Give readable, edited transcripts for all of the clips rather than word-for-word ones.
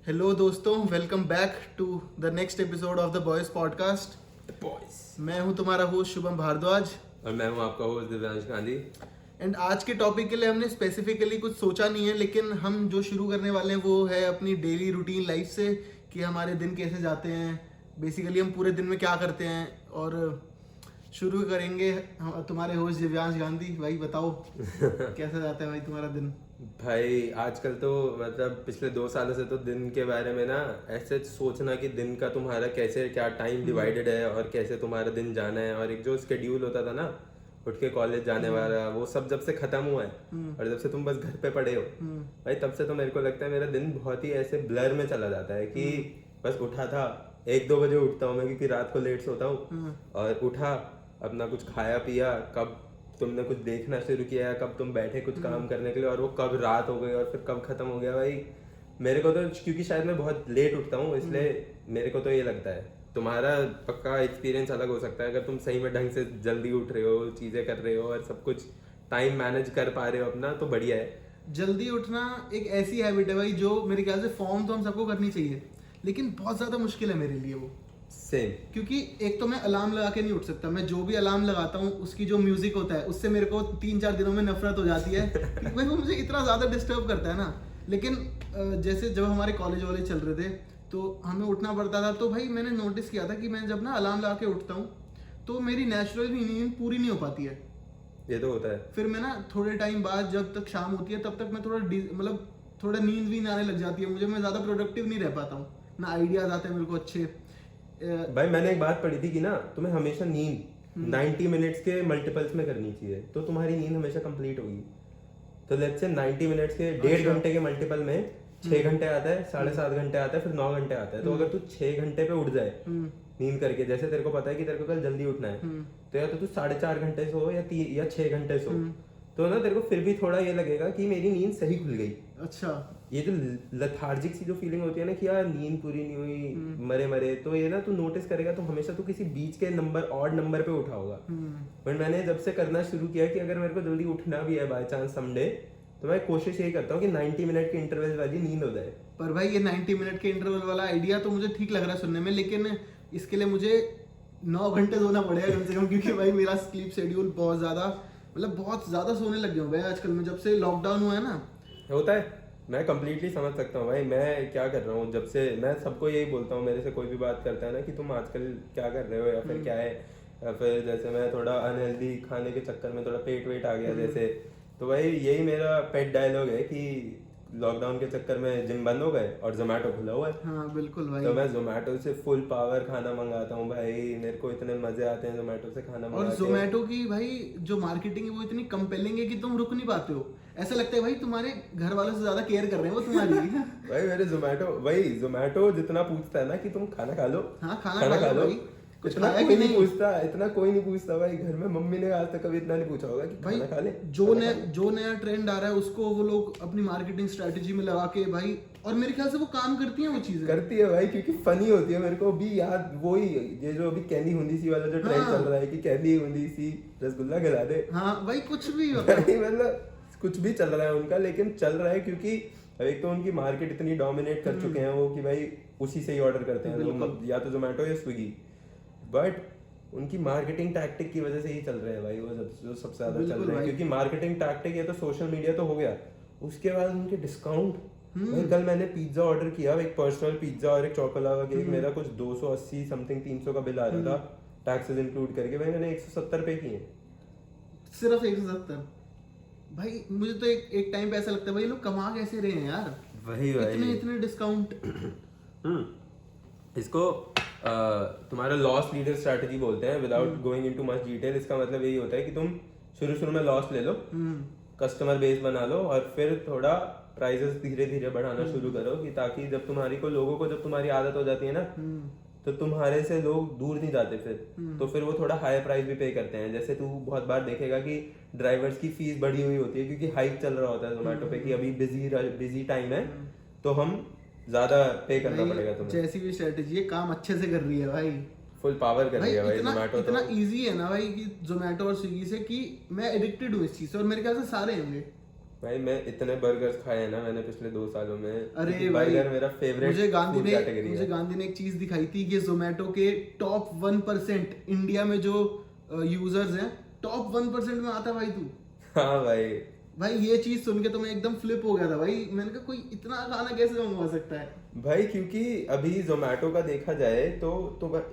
Hello दोस्तों, welcome back to the next episode of the boys podcast. Boys. मैं हूं तुम्हारा होस्ट शुभम भारद्वाज और मैं हूं आपका होस्ट दिव्यांश गांधी। एंड आज के टॉपिक के लिए हमने स्पेसिफिकली कुछ सोचा नहीं है, लेकिन हम जो शुरू करने वाले हैं वो है अपनी डेली रूटीन लाइफ से कि हमारे दिन कैसे जाते हैं, बेसिकली हम पूरे दिन में क्या करते हैं। और शुरू करेंगे तुम्हारे होस्ट दिव्यांश गांधी। भाई बताओ कैसा जाता है भाई तुम्हारा दिन? भाई आजकल तो मतलब पिछले 2 सालों से तो दिन के बारे में ना ऐसे सोचना कि दिन का तुम्हारा कैसे क्या टाइम डिवाइडेड है और कैसे तुम्हारा दिन जाना है, और एक जो स्केड्यूल होता था ना उठ के कॉलेज जाने वाला, वो सब जब से खत्म हुआ है और जब से तुम बस घर पे पड़े हो भाई, तब से तो मेरे को लगता है मेरा दिन बहुत ही ऐसे ब्लर में चला जाता है कि बस उठा था 1-2 बजे उठता हूँ मैं क्योंकि रात को लेट सोता हूँ, और उठा अपना कुछ खाया पिया, कब तुमने कुछ देखना शुरू किया, कब तुम बैठे कुछ काम करने के लिए और वो कब रात हो गई और फिर कब खत्म हो गया। भाई मेरे को तो क्योंकि शायद मैं बहुत लेट उठता हूँ इसलिए मेरे को तो ये लगता है। तुम्हारा पक्का एक्सपीरियंस अलग हो सकता है, अगर तुम सही में ढंग से जल्दी उठ रहे हो, चीजें कर रहे हो और सब कुछ टाइम मैनेज कर पा रहे हो अपना, तो बढ़िया है। जल्दी उठना एक ऐसी हैबिट है भाई जो मेरे ख्याल से फॉर्म तो हम सबको करनी चाहिए, लेकिन बहुत ज़्यादा मुश्किल है मेरे लिए वो। सेम। क्योंकि एक तो मैं अलार्म लगा के नहीं उठ सकता, मैं जो भी अलार्म लगाता हूँ उसकी जो म्यूजिक होता है उससे मेरे को 3-4 दिनों में नफरत हो जाती है क्योंकि भाई वो मुझे इतना ज़्यादा डिस्टर्ब करता है ना। लेकिन जैसे जब हमारे कॉलेज वाले चल रहे थे तो हमें उठना पड़ता था, तो भाई मैंने नोटिस किया था कि मैं जब ना अलार्म लगा के उठता हूँ तो मेरी नेचुरली नींद पूरी नहीं हो पाती है। ये तो होता है। फिर मैं ना थोड़े टाइम बाद जब तक शाम होती है तब तक मैं मतलब थोड़ा नींद भी आने लग जाती है मुझे, मैं ज़्यादा प्रोडक्टिव नहीं रह पाता हूँ, ना आइडियाज आते हैं मेरे को अच्छे। भाई मैंने एक बात पढ़ी थी कि ना तुम्हें हमेशा नींद 90 मिनट्स के मल्टीपल्स में करनी चाहिए तो तुम्हारी नींद हमेशा कंप्लीट होगी। तो लेट्स से 90 मिनट्स के 1.5 घंटे के मल्टीपल में 6 घंटे आता है, 7.5 घंटे आता है, फिर 9 घंटे आता है। तो अगर तू 6 घंटे पे उठ जाए नींद करके, जैसे तेरे को पता है कि तेरे को कल जल्दी उठना है, तो या तो तू 4.5 घंटे सो या 6 घंटे सो, तो ना तेरे को फिर भी थोड़ा ये लगेगा कि मेरी नींद सही खुल गई। अच्छा, ये जो लथार्जिक सी जो फीलिंग होती है ना कि यार नींद पूरी नहीं हुई, मरे मरे, तो ये ना तू नोटिस करेगा तो हमेशा तू किसी बीच के नंबर ऑड नंबर पे उठा होगा। बट मैंने जब से करना शुरू किया कि अगर मेरे को जल्दी उठना भी है बाय चांस समडे, तो मैं कोशिश यही करता हूँ कि 90 मिनट के इंटरवल वाली नींद हो जाए। पर भाई ये 90 मिनट के इंटरवल वाला आइडिया तो मुझे ठीक लग रहा है सुनने में, लेकिन इसके लिए मुझे 9 घंटे सोना पड़ेगा कम से कम, क्योंकि भाई मेरा स्लीप शेड्यूल बहुत ज़्यादा सोने लग गया हूँ भाई आजकल मैं, जब से लॉकडाउन हुआ है ना। होता है, मैं कंप्लीटली समझ सकता हूँ भाई। मैं क्या कर रहा हूँ, जब से मैं सबको यही बोलता हूँ, मेरे से कोई भी बात करता है ना कि तुम आजकल क्या कर रहे हो या फिर क्या है, या फिर जैसे मैं थोड़ा अनहेल्दी खाने के चक्कर में थोड़ा पेट वेट आ गया जैसे, तो भाई यही मेरा पेट डायलॉग है कि लॉकडाउन के चक्कर में जिम बंद हो गए और जोमेटो खुला हुआ है। हाँ बिल्कुल भाई। तो मैं जोमेटो से फुल पावर खाना मंगाता हूँ भाई, मेरे को इतने मजे आते हैं जोमेटो से खाना मंगा और के। जोमेटो की भाई जो मार्केटिंग है वो इतनी कंपेलिंग है कि तुम रुक नहीं पाते हो, ऐसा लगता है भाई तुम्हारे घर वालों से ज्यादा केयर कर रहे हैं वो तुम्हारी। भाई मेरे जोमेटो जितना पूछता है ना कि तुम खाना खा लो, हाँ खाना खा लो भाई, कुछ इतना खाया कोई कि नहीं नहीं पूछता, इतना कोई नहीं पूछता भाई। घर में मम्मी ने आज तक कभी इतना नहीं पूछा होगा कि भाई। खाना खा ले। जो नया ट्रेंड आ रहा है उसको वो लोग अपनी मार्केटिंग स्ट्रेटेजी में लगा के भाई, और मेरे ख्याल से वो काम करती हैं वो चीजें। करती है भाई क्योंकि फनी होती है। मेरे को भी याद वही ये जो अभी कैंडी हुंदी सी वाला जो ट्रेंड हाँ। चल रहा है कि कैंडी हुंदी सी रसगुल्ला खिला दे। हाँ भाई कुछ भी भाई मतलब कुछ भी चल रहा है उनका, लेकिन चल रहा है क्योंकि एक तो उनकी मार्केट इतनी डोमिनेट कर चुके हैं वो कि भाई उसी से ही ऑर्डर करते हैं लोग, या तो जोमेटो या स्विगी। बट उनकी मार्केटिंग टैक्टिक की वजह से ही चल रहे हैं भाई वो जो सबसे ज्यादा चल रहे हैं, क्योंकि मार्केटिंग टैक्टिक ये तो सोशल मीडिया तो हो गया, उसके बाद उनके डिस्काउंट। भाई कल मैंने पिज्जा ऑर्डर किया, एक पर्सनल पिज्जा और एक चोकोलावा केक, मेरा कुछ 280 समथिंग 300 का बिल आ रहा था टैक्सेस इंक्लूड करके। भाई मैंने 170 पे किए, सिर्फ 170। भाई मुझे तो एक टाइम पे ऐसा लगता है भाई लोग कमा कैसे रहे हैं यार, वही इतने डिस्काउंट। इसको तुम्हारा लॉस लीडर स्ट्रैटेजी बोलते हैं without going into much detail. इसका मतलब यही होता है कि तुम शुरू में लॉस ले लो, कस्टमर बेस बना लो और फिर थोड़ा प्राइसेस धीरे धीरे बढ़ाना शुरू करो, कि ताकि जब लोगों को जब तुम्हारी आदत हो जाती है ना तो तुम्हारे से लोग दूर नहीं जाते फिर, तो फिर वो थोड़ा हाई प्राइस भी पे करते हैं। जैसे तू बहुत बार देखेगा कि ड्राइवर्स की फीस बढ़ी हुई होती है क्योंकि हाइक चल रहा होता है जोमेटो पे कि अभी बिजी टाइम है तो हम ज्यादा पे करना पड़ेगा तुम्हें। जैसी भी स्ट्रेटेजी है काम अच्छे से कर रही है भाई, फुल पावर कर रही है भाई जोमेटो। इतना इजी है ना भाई कि जोमेटो और स्विगी से कि मैं एडिक्टेड हूँ इस चीज से, और मेरे ख्याल से सारे होंगे। भाई मैं इतने बर्गर्स खाए हैं ना मैंने पिछले 2 सालों में। अरे क्योंकि भाई, बर्गर मेरा फेवरेट फूड कैटेगरी मुझे है। गांधी ने एक चीज दिखाई थी कि जोमेटो के टॉप 1% इंडिया में जो यूजर्स हैं, टॉप 1% में आता है भाई तू। हाँ भाई। भाई ये चीज सुन के तो मैं एकदम फ्लिप हो गया था भाई, मैंने कहा कोई इतना खाना कैसे मंगवा सकता है। भाई क्योंकि अभी जोमेटो का देखा जाए तो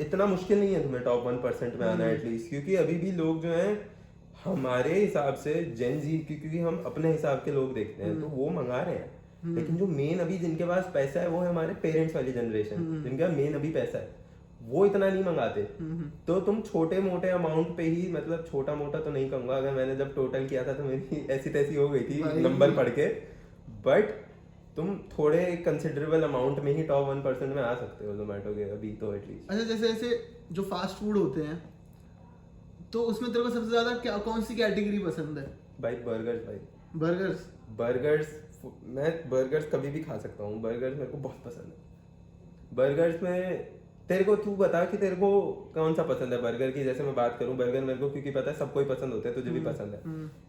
इतना मुश्किल नहीं है तुम्हें टॉप 1% में आना एटलीस्ट, क्योंकि अभी भी लोग जो हैं हमारे हिसाब से जेन जी, क्योंकि हम अपने हिसाब के लोग देखते हैं तो वो मंगा रहे हैं। लेकिन जो मेन अभी जिनके पास पैसा है वो है हमारे पेरेंट्स वाली जनरेशन, जिनके पास मेन अभी पैसा है, वो इतना नहीं मंगाते। तो तुम छोटे मोटे अमाउंट पे ही, मतलब छोटा मोटा तो नहीं कहूंगा, अगर मैंने जब टोटल किया था तो मेरी ऐसी तैसी हो गई थी नंबर पढ़ के, बट तुम थोड़े कंसिडरेबल अमाउंट में ही टॉप 1% में आ सकते हो जोमेटो के अभी तो एटलीस्ट। अच्छा, जैसे जैसे जो फास्ट फूड होते हैं तो उसमें तेरे को सबसे ज्यादा क्या, कौन सी कैटेगरी पसंद है? भाई बर्गर्स। भाई बर्गर्स। बर्गर्स मैं बर्गर्स कभी भी खा सकता हूँ, बर्गर्स मेरे को बहुत पसंद है। बर्गर्स में तेरे को, तू बता कि तेरे को कौन सा पसंद है बर्गर की। जैसे मैं बात करूं बर्गर, मेरे को क्योंकि पता है सबको ही पसंद होते हैं, तुझे भी पसंद है,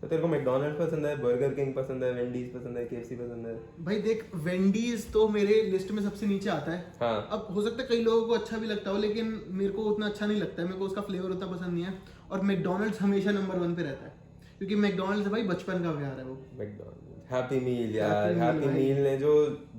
तो तेरे को मैकडॉनल्ड्स पसंद है, बर्गर किंग पसंद है, वेंडीज पसंद है, केएफसी पसंद है? भाई देख, वेंडीज तो मेरे लिस्ट में सबसे नीचे आता है। हाँ। अब हो सकता है कई लोगों को अच्छा भी लगता हो, लेकिन मेरे को उतना अच्छा नहीं लगता है, मेरे को उसका फ्लेवर उतना पसंद नहीं है। और मैकडॉनल्ड्स हमेशा नंबर 1 पे रहता है, क्योंकि मैकडॉनल्ड्स भाई बचपन का प्यार है वो। मैकडॉनल्ड्स हैप्पी मील यार, हैप्पी मील ने जो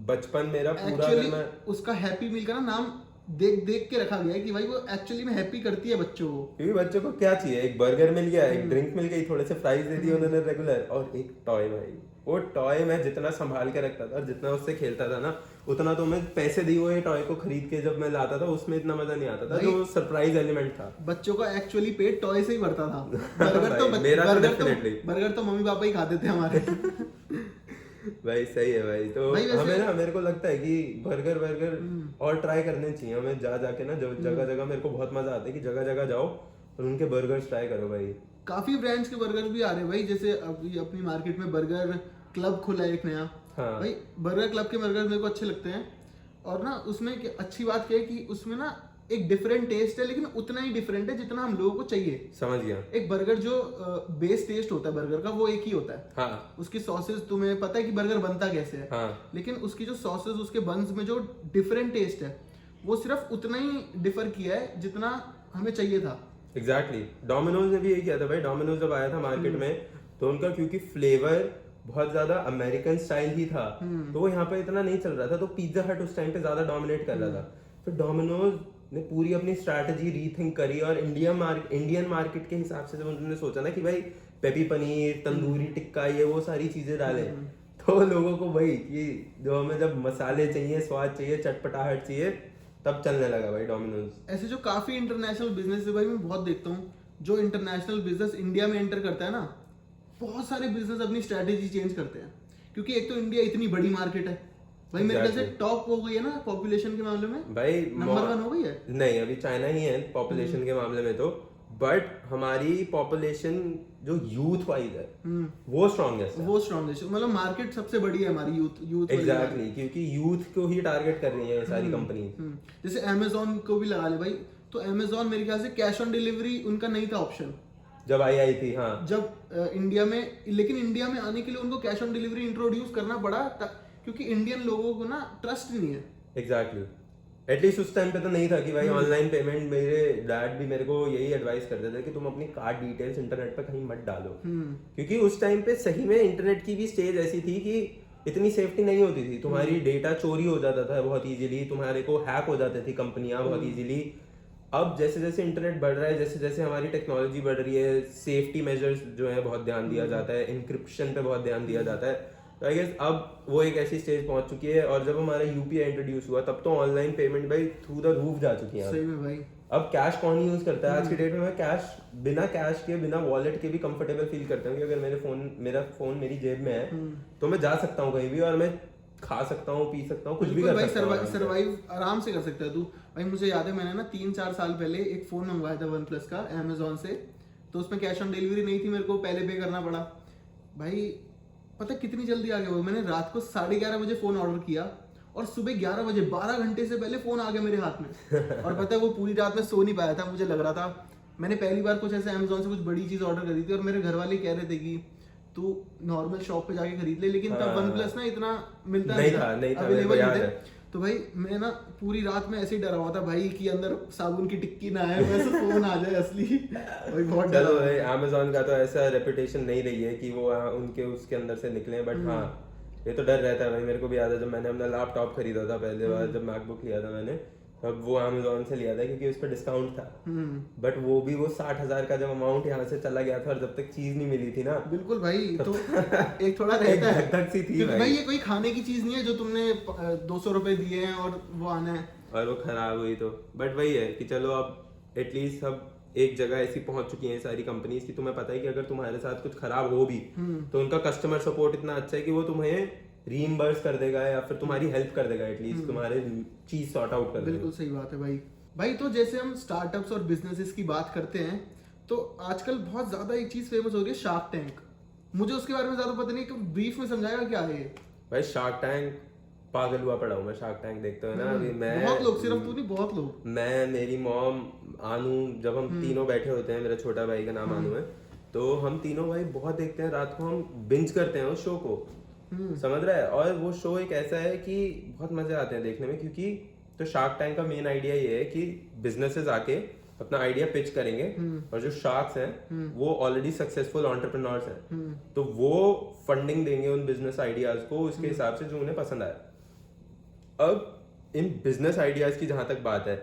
बचपन मेरा पूरा, अगर मैं उसका हैप्पी मील का ना नाम देख देख के रखा गया है कि भाई वो एक्चुअली में हैप्पी करती है बच्चों को। क्योंकि बच्चों को क्या चाहिए, एक बर्गर मिल गया, एक ड्रिंक मिल गई, थोड़े से फ्राइज दे दिए उन्होंने रेगुलर, और एक टॉय। भाई वो टॉय मैं जितना संभाल के रखता था और जितना उससे खेलता था ना, उतना तो मैं पैसे दिए हुए टॉय को खरीद के जब मैं लाता था उसमें इतना मजा नहीं आता था, जो सरप्राइज एलिमेंट था। बच्चों का एक्चुअली पेट टॉय से ही भरता था। बर्गर तो मम्मी पापा ही खाते थे हमारे। भाई सही है भाई। तो हमें ना, मेरे को लगता है कि बर्गर और ट्राई करने चाहिए हमें, जा जाके ना जगह जगह। मेरे को बहुत मजा आता है कि जगह जगह जाओ और उनके बर्गर्स ट्राई करो भाई। काफी ब्रांड्स के बर्गर भी आ रहे हैं भाई, जैसे अभी अपनी मार्केट में बर्गर क्लब खुला है एक नया। हाँ। भाई बर्गर क्लब के बर्गर मेरे को अच्छे लगते हैं, और ना उसमें अच्छी बात क्या है कि उसमें ना एक डिफरेंट टेस्ट है, लेकिन उतना ही डिफरेंट है जितना हम लोगों को चाहिए। समझ गया। एक बर्गर जो बेस टेस्ट होता है बर्गर का वो एक ही होता है। हाँ। उसकी सॉसेस, तुम्हें पता है कि बर्गर बनता कैसे है। हाँ। लेकिन उसकी जो सॉसेस, उसके बन्स में जो डिफरेंट टेस्ट है, वो सिर्फ उतना ही डिफर किया है जितना हमें चाहिए था। एग्जैक्टली। डोमिनोज ने भी यही किया था भाई। डोमिनोज जब आया था मार्केट में तो उनका क्योंकि फ्लेवर बहुत ज्यादा अमेरिकन स्टाइल ही था, तो वो यहाँ पे इतना नहीं चल रहा था, तो पिज्जा हट उस टाइम पे ज्यादा डोमिनेट कर रहा था। फिर डोमिनोज ने पूरी अपनी स्ट्रैटेजी रीथिंक करी और इंडियन मार्केट के हिसाब से जब उन्होंने सोचा ना कि भाई पेपी पनीर, तंदूरी टिक्का, ये वो सारी चीजें डाले, तो लोगों को भाई कि जो हमें जब मसाले चाहिए, स्वाद चाहिए, चटपटाहट चाहिए, तब चलने लगा भाई डोमिनोज। ऐसे जो काफी इंटरनेशनल बिजनेस है भाई, मैं बहुत देखता हूँ जो इंटरनेशनल बिजनेस इंडिया में एंटर करता है ना, बहुत सारे बिजनेस अपनी स्ट्रैटेजी चेंज करते हैं, क्योंकि एक तो इंडिया इतनी बड़ी मार्केट है भाई, मेरे ख्याल से टॉप हो गई है ना पॉपुलेशन के मामले में भाई, नंबर 1 हो गई है। नहीं, अभी चाइना ही है पॉपुलेशन के मामले में तो, बट हमारी पॉपुलेशन जो यूथ वाइज है वो स्ट्रॉन्गेस्ट है, मतलब मार्केट सबसे बड़ी है हमारी यूथ। एग्जैक्टली, क्योंकि यूथ को ही टारगेट कर रही है ये सारी कंपनी। जैसे अमेजोन को भी लगा ले भाई, तो अमेजोन मेरे ख्याल से कैश ऑन डिलीवरी उनका नहीं था ऑप्शन जब आई थी। हाँ। जब इंडिया में, लेकिन इंडिया में आने के लिए उनको कैश ऑन डिलीवरी इंट्रोड्यूस करना पड़ा, क्योंकि इंडियन लोगों को ना ट्रस्ट नहीं है। एग्जैक्टली। एटलीस्ट उस टाइम पे तो नहीं था कि भाई ऑनलाइन पेमेंट। मेरे डैड भी मेरे को यही एडवाइस करते थे कि तुम अपनी कार्ड डिटेल्स इंटरनेट पे कहीं मत डालो, क्योंकि उस टाइम पे सही में इंटरनेट की भी स्टेज ऐसी थी कि इतनी सेफ्टी नहीं होती थी। तुम्हारी डेटा चोरी हो जाता था बहुत इजीली, तुम्हारे को हैक हो जाती थी कंपनियां बहुत इजीली। अब जैसे जैसे इंटरनेट बढ़ रहा है, जैसे जैसे हमारी टेक्नोलॉजी बढ़ रही है, सेफ्टी मेजर्स जो है बहुत ध्यान दिया जाता है, इंक्रिप्शन पे बहुत ध्यान दिया जाता है। तो आई गेस अब वो एक ऐसी स्टेज पहुंच चुकी है, और जब हमारा यूपीआई इंट्रोड्यूस हुआ तब तो ऑनलाइन पेमेंट भाई थ्रू द रूफ जा चुकी है। सही में भाई। अब कैश कौन यूज करता है आज की डेट में? मैं कैश, बिना कैश के, बिना वॉलेट के भी कंफर्टेबल फील करता हूँ कि अगर मेरा फोन मेरी जेब में है तो मैं जा सकता हूँ कहीं भी, और मैं खा सकता हूँ, पी सकता हूँ, कुछ भी कर सकता हूँ। सर्वाइव आराम से कर सकता है तू भाई। मुझे याद है मैंने ना 3-4 साल पहले एक फोन मंगवाया था OnePlus का अमेजोन से, तो उसमें कैश ऑन डिलीवरी नहीं थी, मेरे को पहले पे करना पड़ा भाई। पता कितनी जल्दी आ गया वो, मैंने रात को 11:30 बजे फोन ऑर्डर किया और सुबह 11 बजे, 12 घंटे से पहले फोन आ गया मेरे हाथ में। और पता है वो पूरी रात में सो नहीं पाया था, मुझे लग रहा था मैंने पहली बार कुछ ऐसे अमेजोन से कुछ बड़ी चीज ऑर्डर करी थी, और मेरे घर वाले कह रहे थे कि तू नॉर्मल शॉप पे जाके खरीद ले, लेकिन तब हाँ। वन प्लस ना इतना मिलता नहीं था, मेरे को अवेलेबल याद नहीं है। थे। तो भाई मैं ना पूरी रात में ऐसे ही डरा हुआ था भाई कि अंदर साबुन की टिक्की ना आए, वैसे फोन आ जाए असली। भाई बहुत डरा चलो हुआ भाई, था। अमेजोन का तो ऐसा रेपुटेशन नहीं रही है कि वो उनके उसके अंदर से निकले, बट हाँ ये तो डर रहता है भाई। मेरे को भी याद है जब मैंने अपना लैपटॉप खरीदा था पहले बार, जब मैकबुक लिया था मैंने, तब वो अमेजोन से लिया था क्योंकि उस पर डिस्काउंट था। बट वो भी वो 60,000 का जब अमाउंट यहाँ से चला गया था और जब तक चीज नहीं मिली थी ना, बिल्कुल भाई। तो एक थोड़ा एक रहता है धक सी थी क्योंकि भाई। भाई ये कोई खाने की चीज नहीं है जो तुमने 200 रुपए दिए हैं और वो आना है। और वो खराब हुई तो, बट वही है कि चलो अब एटलीस्ट अब एक जगह ऐसी पहुंच चुकी है सारी कंपनीज की तुम्हें पता है कि अगर तुम्हारे साथ कुछ खराब हो भी तो उनका कस्टमर सपोर्ट इतना अच्छा है कि वो तुम्हें रीइंबर्स कर देगा या फिर तुम्हारी हेल्प कर देगा, एटलीस्ट तुम्हारे चीज सॉर्ट आउट कर देगा। बिल्कुल सही बात है भाई। भाई तो जैसे हम स्टार्टअप्स और बिजनेसेस की बात करते हैं तो आजकल बहुत ज्यादा एक चीज फेमस हो रही है, शार्क टैंक। मुझे उसके बारे में ज्यादा पता नहीं, कि ब्रीफ में समझाएगा क्या है ये? भाई शार्क टैंक पागल हुआ पड़ा हूँ मैं शार्क टैंक देखते हुए ना। अभी मैं बहुत लोग, सिर्फ तू नहीं, बहुत लोग। मैं, मेरी मॉम, आनू, जब हम तीनों बैठे होते हैं, मेरा छोटा भाई का नाम आनू है, तो हम तीनों भाई बहुत देखते हैं, रात को हम बिंज करते हैं उस शो को, समझ रहा है। और वो शो एक ऐसा है कि बहुत मजे आते हैं देखने में, क्योंकि तो शार्क टैंक का मेन आइडिया ये है कि बिजनेसेस आके अपना आइडिया पिच करेंगे और जो शार्क्स हैं वो ऑलरेडी सक्सेसफुल एंटरप्रेन्योर्स हैं, तो वो फंडिंग देंगे उन बिजनेस आइडियाज को उसके हिसाब से जो उन्हें पसंद आए। अब इन बिजनेस आइडियाज की जहां तक बात है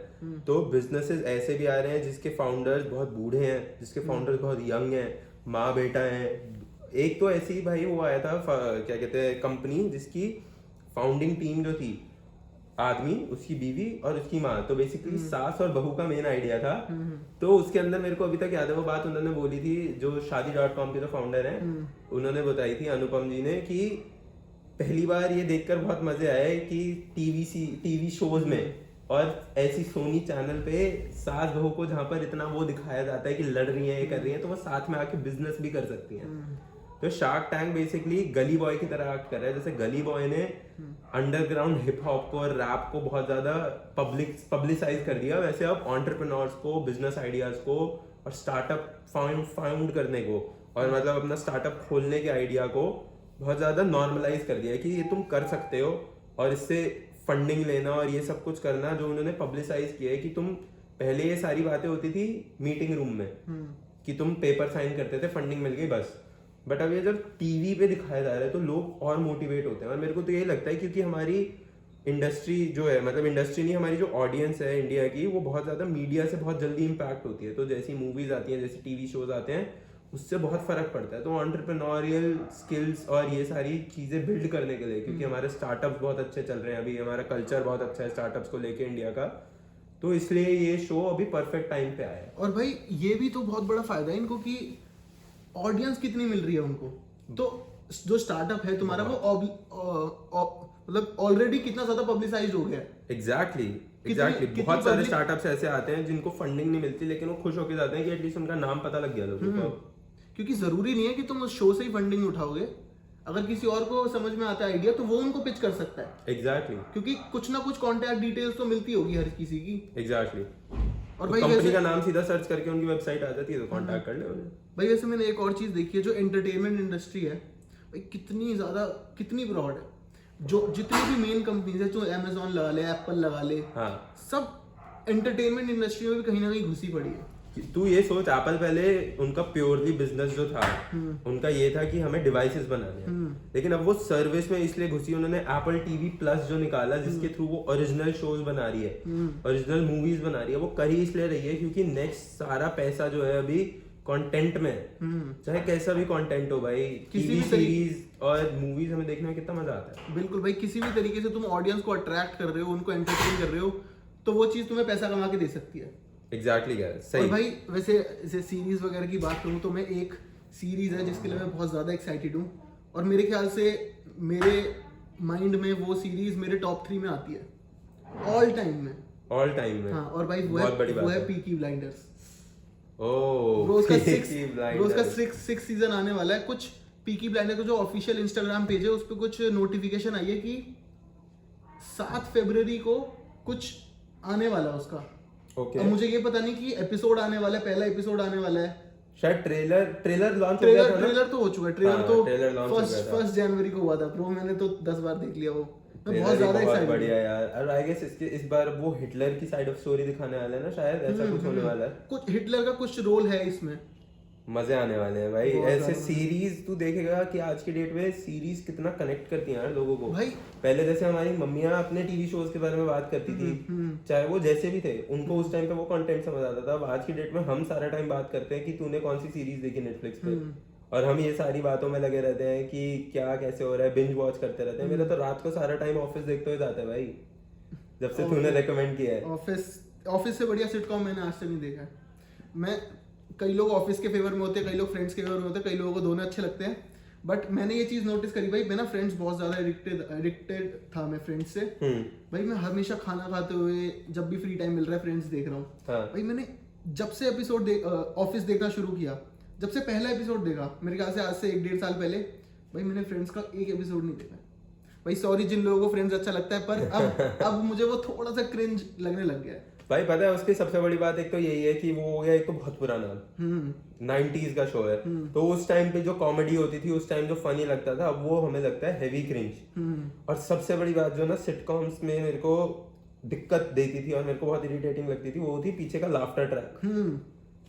तो बिजनेसेस ऐसे भी आ रहे हैं जिसके फाउंडर्स बहुत बूढ़े हैं, जिसके फाउंडर्स बहुत यंग हैं, माँ बेटा हैं। एक तो ऐसी ही भाई वो आया था क्या कहते हैं कंपनी, जिसकी फाउंडिंग टीम जो थी, आदमी, उसकी बीवी और उसकी माँ, तो बेसिकली सास और बहू का मेन आइडिया था। तो उसके अंदर मेरे को अभी तक याद है वो बात उन्होंने बोली थी, जो शादी.com के जो फाउंडर हैं उन्होंने बताई थी, अनुपम जी ने, कि पहली बार ये देखकर बहुत मजे आए कि टीवी शोज में और ऐसी सोनी चैनल पे सास बहू को जहाँ पर इतना वो दिखाया जाता है कि लड़ रही हैं, ये कर रही हैं, तो वो साथ में आके बिजनेस भी कर सकती हैं। तो शार्क टैंक बेसिकली गली बॉय की तरह एक्ट कर रहा है। जैसे गली बॉय ने अंडरग्राउंड हिप हॉप को और रैप को बहुत ज्यादा पब्लिसाइज कर दिया, वैसे अब एंटरप्रेन्योर्स को, बिजनेस आइडियाज को और स्टार्टअप फाउंड करने को और मतलब अपना स्टार्टअप खोलने के आइडिया को बहुत ज्यादा नॉर्मलाइज कर दिया है कि ये तुम कर सकते हो, और इससे फंडिंग लेना और ये सब कुछ करना जो उन्होंने पब्लिसाइज किया है। कि तुम पहले ये सारी बातें होती थी मीटिंग रूम में कि तुम पेपर साइन करते थे, फंडिंग मिल गई बस, बट अब ये जब टीवी पे दिखाया जा रहा है तो लोग और मोटिवेट होते हैं। और मेरे को तो यही लगता है क्योंकि हमारी इंडस्ट्री जो है, मतलब इंडस्ट्री नहीं, हमारी जो ऑडियंस है इंडिया की, वो बहुत ज्यादा मीडिया से बहुत जल्दी इम्पैक्ट होती है। तो जैसी मूवीज आती हैं, जैसे टीवी शोज आते हैं, उससे बहुत फर्क पड़ता है। तो एंटरप्रेन्योरियल स्किल्स और ये सारी चीजें बिल्ड करने के लिए, क्योंकि हमारे स्टार्टअप्स बहुत अच्छे चल रहे हैं अभी, हमारा कल्चर बहुत अच्छा है स्टार्टअप्स को लेके इंडिया का, तो इसलिए ये शो अभी परफेक्ट टाइम पे आया है। और भाई ये भी तो बहुत बड़ा फायदा है इनको कि ऑडियंस कितनी मिल रही है उनको। तो जो स्टार्टअप है तुम्हारा वो मतलब ऑलरेडी कितना ज्यादा पब्लिसाइज्ड हो गया है। एग्जैक्टली कितनी बहुत सारे public- स्टार्टअप्स ऐसे आते हैं जिनको फंडिंग नहीं मिलती, लेकिन वो खुश होकर जाते हैं कि एटलीस्ट उनका नाम पता लग गया लोगों को। क्योंकि जरूरी नहीं है कि तुम उस शो से ही फंडिंग उठाओगे, अगर किसी और को समझ में आता है आइडिया तो वो उनको पिच कर सकता है। एग्जैक्टली क्योंकि कुछ ना कुछ कॉन्टैक्ट डिटेल्स तो मिलती होगी हर किसी की। एग्जैक्टली और तो भाई कंपनी वैसे का नाम सीधा सर्च करके उनकी वेबसाइट आ जाती है, तो कांटेक्ट कर ले उन्हें। भाई वैसे मैंने एक और चीज देखी है, जो एंटरटेनमेंट इंडस्ट्री है भाई कितनी ब्रॉड है। जो जितनी भी मेन कंपनीज है, जो अमेजोन लगा ले, एप्पल लगा ले, हाँ, सब एंटरटेनमेंट इंडस्ट्री में भी कहीं ना कहीं घुसी पड़ी है। तू ये सोच, एप्पल पहले उनका प्योरली बिजनेस जो था उनका ये था कि हमें डिवाइसेस बनाने हैं, लेकिन अब वो सर्विस में इसलिए घुसी, उन्होंने एप्पल टीवी प्लस जो निकाला जिसके थ्रू वो ओरिजिनल शोज बना रही है, ओरिजिनल मूवीज बना रही है। वो कर ही इसलिए रही है क्योंकि नेक्स्ट सारा पैसा जो है अभी कंटेंट में, चाहे कैसा भी कंटेंट हो भाई, टीवी सीरीज और मूवीज हमें देखने में कितना मजा आता है। बिल्कुल भाई, किसी भी तरीके से तुम ऑडियंस को अट्रैक्ट कर रहे हो, उनको एंटरटेन कर रहे हो, तो वो चीज तुम्हें पैसा कमा के दे सकती है। एग्जैक्टली सही। और भाई वैसे जैसे सीरीज वगैरह की बात करूँ तो मैं एक सीरीज है जिसके लिए मैं बहुत ज्यादा एक्साइटेड हूँ, और मेरे ख्याल से मेरे माइंड में वो सीरीज मेरे टॉप 3 में आती है ऑल टाइम में। हाँ, और भाई वो है पीकी ब्लाइंडर्स। ओह, उसका 6 सीजन आने वाला है। कुछ पीकी ब्लाइंडर का जो ऑफिशियल इंस्टाग्राम पेज है उस पर कुछ नोटिफिकेशन आई है कि 7 फरवरी को कुछ आने वाला है उसका। ओके। अब मुझे ये पता नहीं कि एपिसोड आने वाला है, पहला एपिसोड आने वाला है शायद ट्रेलर लॉन्च हो गया था ना। ट्रेलर तो हो चुका है, ट्रेलर हाँ, तो ट्रेलर launch हो गया था। 1 जनवरी को हुआ था ब्रो, मैंने तो 10 बार देख लिया वो, मैं ट्रेलर बहुत ही ज्यादा बहुत एक्साइटेड बढ़िया यार। और आई गेस इसके इस बार वो हिटलर की साइड ऑफ स्टोरी दिखाने वाले हैं ना, शायद ऐसा कुछ होने वाला है। कुछ हिटलर का कुछ रोल है इसमें। मजे आने वाले हैं भाई। बहुत ऐसे ज्यादा सीरीज तू देखेगा कि आज की डेट में सीरीज कितना कनेक्ट करती है यार लोगों को। भाई पहले जैसे हमारी मम्मियाँ अपने टीवी शोज के बारे में बात करती थी, चाहे वो जैसे भी थे, उनको उस टाइम पे वो कंटेंट समझ आता था। अब आज की डेट में हम सारा टाइम बात करते हैं कि तूने कौन सी सीरीज देखी नेटफ्लिक्स पे, और हम ये सारी बातों में लगे रहते हैं कि क्या कैसे हो रहा है, बिंज वॉच करते रहते हैं। मेरा तो रात को सारा टाइम ऑफिस देखते हुए जाता है भाई, जब से तूने रेकमेंड किया है। ऑफिस से बढ़िया सिटकॉम मैंने आज तक नहीं देखा है। मैं, कई लोग ऑफिस के फेवर में होते हैं, कई लोग फ्रेंड्स के फेवर में होते हैं, कई लोगों को दोनों अच्छे लगते हैं, बट मैंने ये चीज नोटिस करी भाई, मैं ना फ्रेंड्स बहुत ज्यादा एडिक्टेड था मैं फ्रेंड्स से। भाई मैं हमेशा खाना खाते हुए जब भी फ्री टाइम मिल रहा है फ्रेंड्स देख रहा हूँ। हाँ। भाई मैंने जब से एपिसोड ऑफिस देखना शुरू किया, जब से पहला एपिसोड देखा, मेरे ख्याल से आज से 1-1.5 साल पहले, भाई मैंने फ्रेंड्स का एक एपिसोड नहीं देखा। भाई सॉरी जिन लोगों को फ्रेंड्स अच्छा लगता है, पर अब मुझे वो थोड़ा सा क्रिंज लगने लग गया है। भाई पता है उसकी सबसे बड़ी बात एक तो यही है कि वो हो गया एक तो बहुत पुराना 90s का शो है, तो उस टाइम पे जो कॉमेडी होती थी, उस टाइम जो फनी लगता था, अब वो हमें लगता है हेवी क्रिंज। और सबसे बड़ी बात जो ना सिटकॉम्स में मेरे को दिक्कत देती थी और मेरे को बहुत इरिटेटिंग लगती थी, वो थी पीछे का लाफ्टर ट्रैक।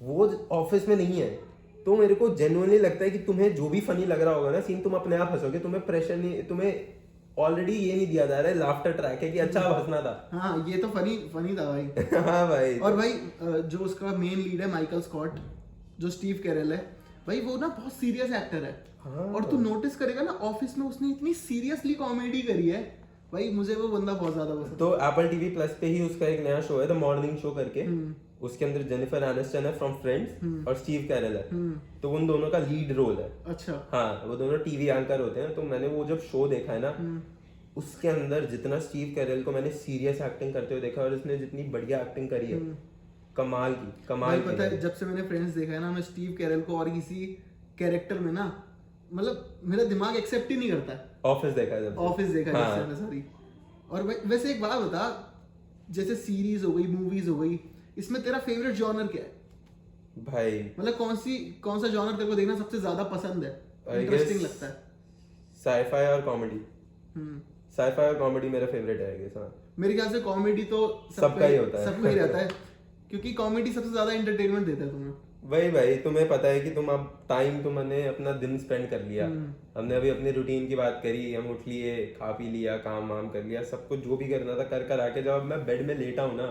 वो ऑफिस में नहीं है। तो मेरे को जेन्युइनली लगता है कि तुम्हें जो भी फनी लग रहा होगा ना सीन, तुम अपने आप हंसोगे, तुम्हें प्रेशर नहीं, तुम्हें ऑलरेडी ये नहीं दिया जा रहा है लाफ्टर ट्रैक है कि अच्छा हंसना था। हाँ ये तो फनी था भाई। हाँ भाई। और भाई जो उसका मेन लीड है माइकल स्कॉट, जो स्टीव कैरल है, भाई वो ना बहुत सीरियस एक्टर है। हाँ। और तू नोटिस करेगा ना ऑफिस में उसने इतनी सीरियसली कॉमेडी करी है, भाई मुझे वो बंदा बहुत ज्यादा पसंद। तो एप्पल टीवी प्लस पे ही उसका एक नया शो है द मॉर्निंग शो करके, उसके अंदर जेनिफर एनिस्टन है फ्रॉम फ्रेंड्स और स्टीव कैरल है, तो उन दोनों का लीड रोल है। अच्छा। हाँ, वो दोनों टीवी एंकर होते हैं। तो मैंने वो जब शो देखा है ना, उसके अंदर जितना स्टीव कैरल को मैंने सीरियस एक्टिंग करते हुए देखा और उसने जितनी बढ़िया एक्टिंग करी है, कमाल भाई पता है जब से मैंने फ्रेंड्स देखा है ना, मैं स्टीव कैरल को और किसी कैरेक्टर में ना, मतलब मेरा दिमाग एक्सेप्ट ही नहीं करता है। ऑफिस देखा है, ऑफिस देखा है सॉरी। और वैसे एक बात बता, जैसे सीरीज हो गई, मूवीज हो गई, इसमें तेरा फेवरेट जॉनर क्या है भाई? मतलब कौन सा जॉनर तेरे को देखना सबसे ज्यादा पसंद है, इंटरेस्टिंग लगता है? साईफाई और कॉमेडी। साईफाई और कॉमेडी मेरा फेवरेट है आई गेस। मेरे ख्याल से कॉमेडी तो सबका ही होता है, सबका ही रहता है, क्योंकि कॉमेडी सबसे ज्यादा एंटरटेनमेंट देता है तुम्हें। वही भाई, तुम्हें पता है कि तुम अब टाइम तुमने अपना दिन स्पेंड कर लिया। हमने अभी अपनी रूटीन की बात करी, हम उठ लिए, खा पी लिया, काम वाम कर लिया, सब कुछ जो भी करना था कर आके जब मैं बेड में लेटा हूँ ना,